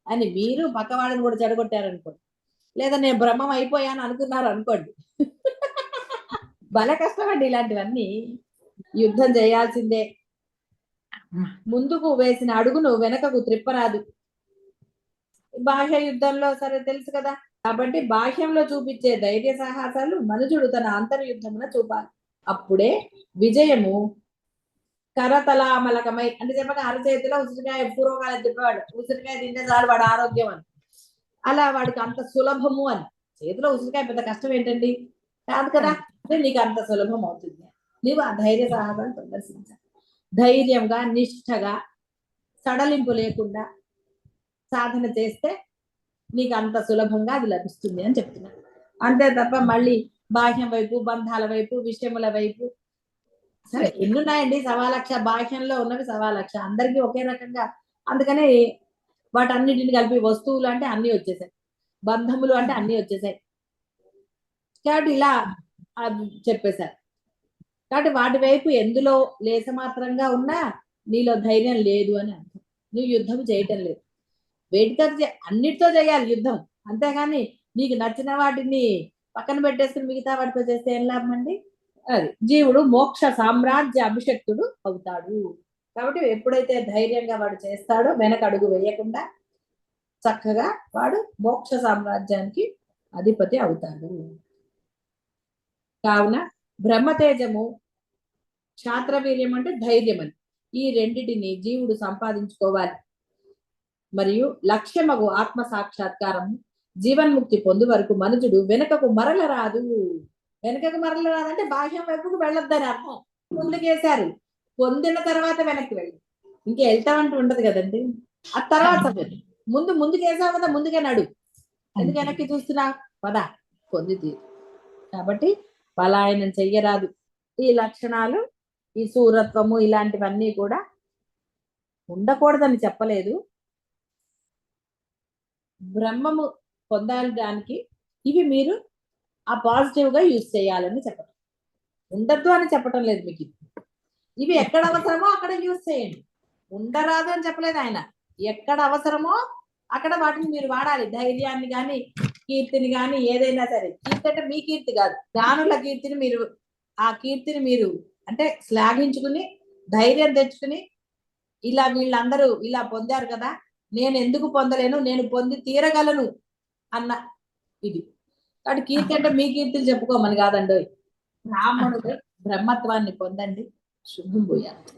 అని మీరు పక్కవాడిని కూడా చెడగొట్టారనుకోండి, లేదా నేను బ్రహ్మం అయిపోయాను అనుకున్నారు అనుకోండి, భలే కష్టం అండి ఇలాంటివన్నీ. యుద్ధం చేయాల్సిందే. ముందుకు వేసిన అడుగును వెనకకు త్రిప్పరాదు. బాహ్య యుద్ధంలో సరే తెలుసు కదా, కాబట్టి బాహ్యంలో చూపించే ధైర్య సాహసాలు మనుజుడు తన అంతర్యుద్ధమున చూపాలి. అప్పుడే విజయము కరతలామలకమై, అంటే చెప్పగా అరచేతిలో ఉసిరికాయ పూర్వకాలం చెప్పేవాడు, ఉసిరికాయ తింటే చాలు వాడు ఆరోగ్యం అని. అలా వాడికి అంత సులభము అని. చేతిలో ఉసిరికాయ పెద్ద కష్టం ఏంటండి? కాదు కదా, నీకు అంత సులభం అవుతుంది. నీవు ఆ ధైర్య సాహసాలు ప్రదర్శించాలి. ధైర్యంగా నిష్ఠగా సడలింపు లేకుండా సాధన చేస్తే నీకు అంత సులభంగా అది లభిస్తుంది అని చెప్తున్నాను. అంతే తప్ప మళ్ళీ బాహ్యం వైపు, బంధాల వైపు, విషయముల వైపు, సరే ఎన్నున్నాయండి 1,00,000 బాహ్యంలో ఉన్నవి 1,00,000 అందరికీ ఒకే రకంగా. అందుకని వాటన్నిటిని కలిపి వస్తువులు అంటే అన్ని వచ్చేసాయి, బంధములు అంటే అన్ని వచ్చేసాయి. కాబట్టి ఇలా చెప్పేశారు. కాబట్టి వాటి వైపు ఎందులో లేసమాత్రంగా ఉన్నా నీలో ధైర్యం లేదు అని అర్థం. నువ్వు యుద్ధం చేయటం లేదు. వేటితో అన్నిటితో చేయాలి యుద్ధం, అంతేగాని నీకు నచ్చిన వాటిని పక్కన పెట్టేసుకుని మిగతా వాటితో చేస్తే ఏం లాభం అండి? అది జీవుడు మోక్ష సామ్రాజ్య అభిషక్తుడు అవుతాడు. కాబట్టి ఎప్పుడైతే ధైర్యంగా వాడు చేస్తాడో, వెనక అడుగు వేయకుండా చక్కగా వాడు మోక్ష సామ్రాజ్యానికి అధిపతి అవుతాడు. కావున బ్రహ్మతేజము, క్షాత్రవీర్యం అంటే ధైర్యం అని, ఈ రెండిటిని జీవుడు సంపాదించుకోవాలి. మరియు లక్ష్యమగు ఆత్మ సాక్షాత్కారం జీవన్ముక్తి పొందు వరకు మనుజుడు వెనుకకు మరల రాదు. వెనుకకు మరల రాదంటే బాహ్యం వైపుకు వెళ్ళొద్దని అర్థం. ముందుకేశారు, పొందిన తర్వాత వెనక్కి వెళ్ళి ఇంకే వెళ్తామంటూ ఉండదు కదండి. ఆ తర్వాత ముందుకేసావు కదా, ముందుకే నడు, ఎందుకు వెనక్కి చూస్తున్నావు? పదా పొంది తీరు. కాబట్టి పలాయనం చెయ్యరాదు. ఈ లక్షణాలు, ఈ శూరత్వము ఇలాంటివన్నీ కూడా ఉండకూడదని చెప్పలేదు. బ్రహ్మము పొందడానికి ఇవి మీరు ఆ పాజిటివ్ గా యూజ్ చేయాలని చెప్పటం, ఉండద్దు అని చెప్పటం లేదు మీకు. ఇవి ఎక్కడ అవసరమో అక్కడ యూజ్ చేయండి, ఉండరాదు అని చెప్పలేదు ఆయన. ఎక్కడ అవసరమో అక్కడ వాటిని మీరు వాడాలి. ధైర్యాన్ని కానీ, కీర్తిని కానీ, ఏదైనా సరే. కీర్తి అంటే మీ కీర్తి కాదు, దానుల కీర్తిని మీరు, ఆ కీర్తిని మీరు అంటే శ్లాఘించుకుని ధైర్యం తెచ్చుకుని, ఇలా వీళ్ళందరూ ఇలా పొందారు కదా, నేను ఎందుకు పొందలేను, నేను పొంది తీరగలను అన్న ఇది. కాబట్టి కీర్తి అంటే మీ కీర్తిని చెప్పుకోమని కాదండి. బ్రాహ్మణుడు బ్రహ్మత్వాన్ని పొందండి. శుభం భూయాత్.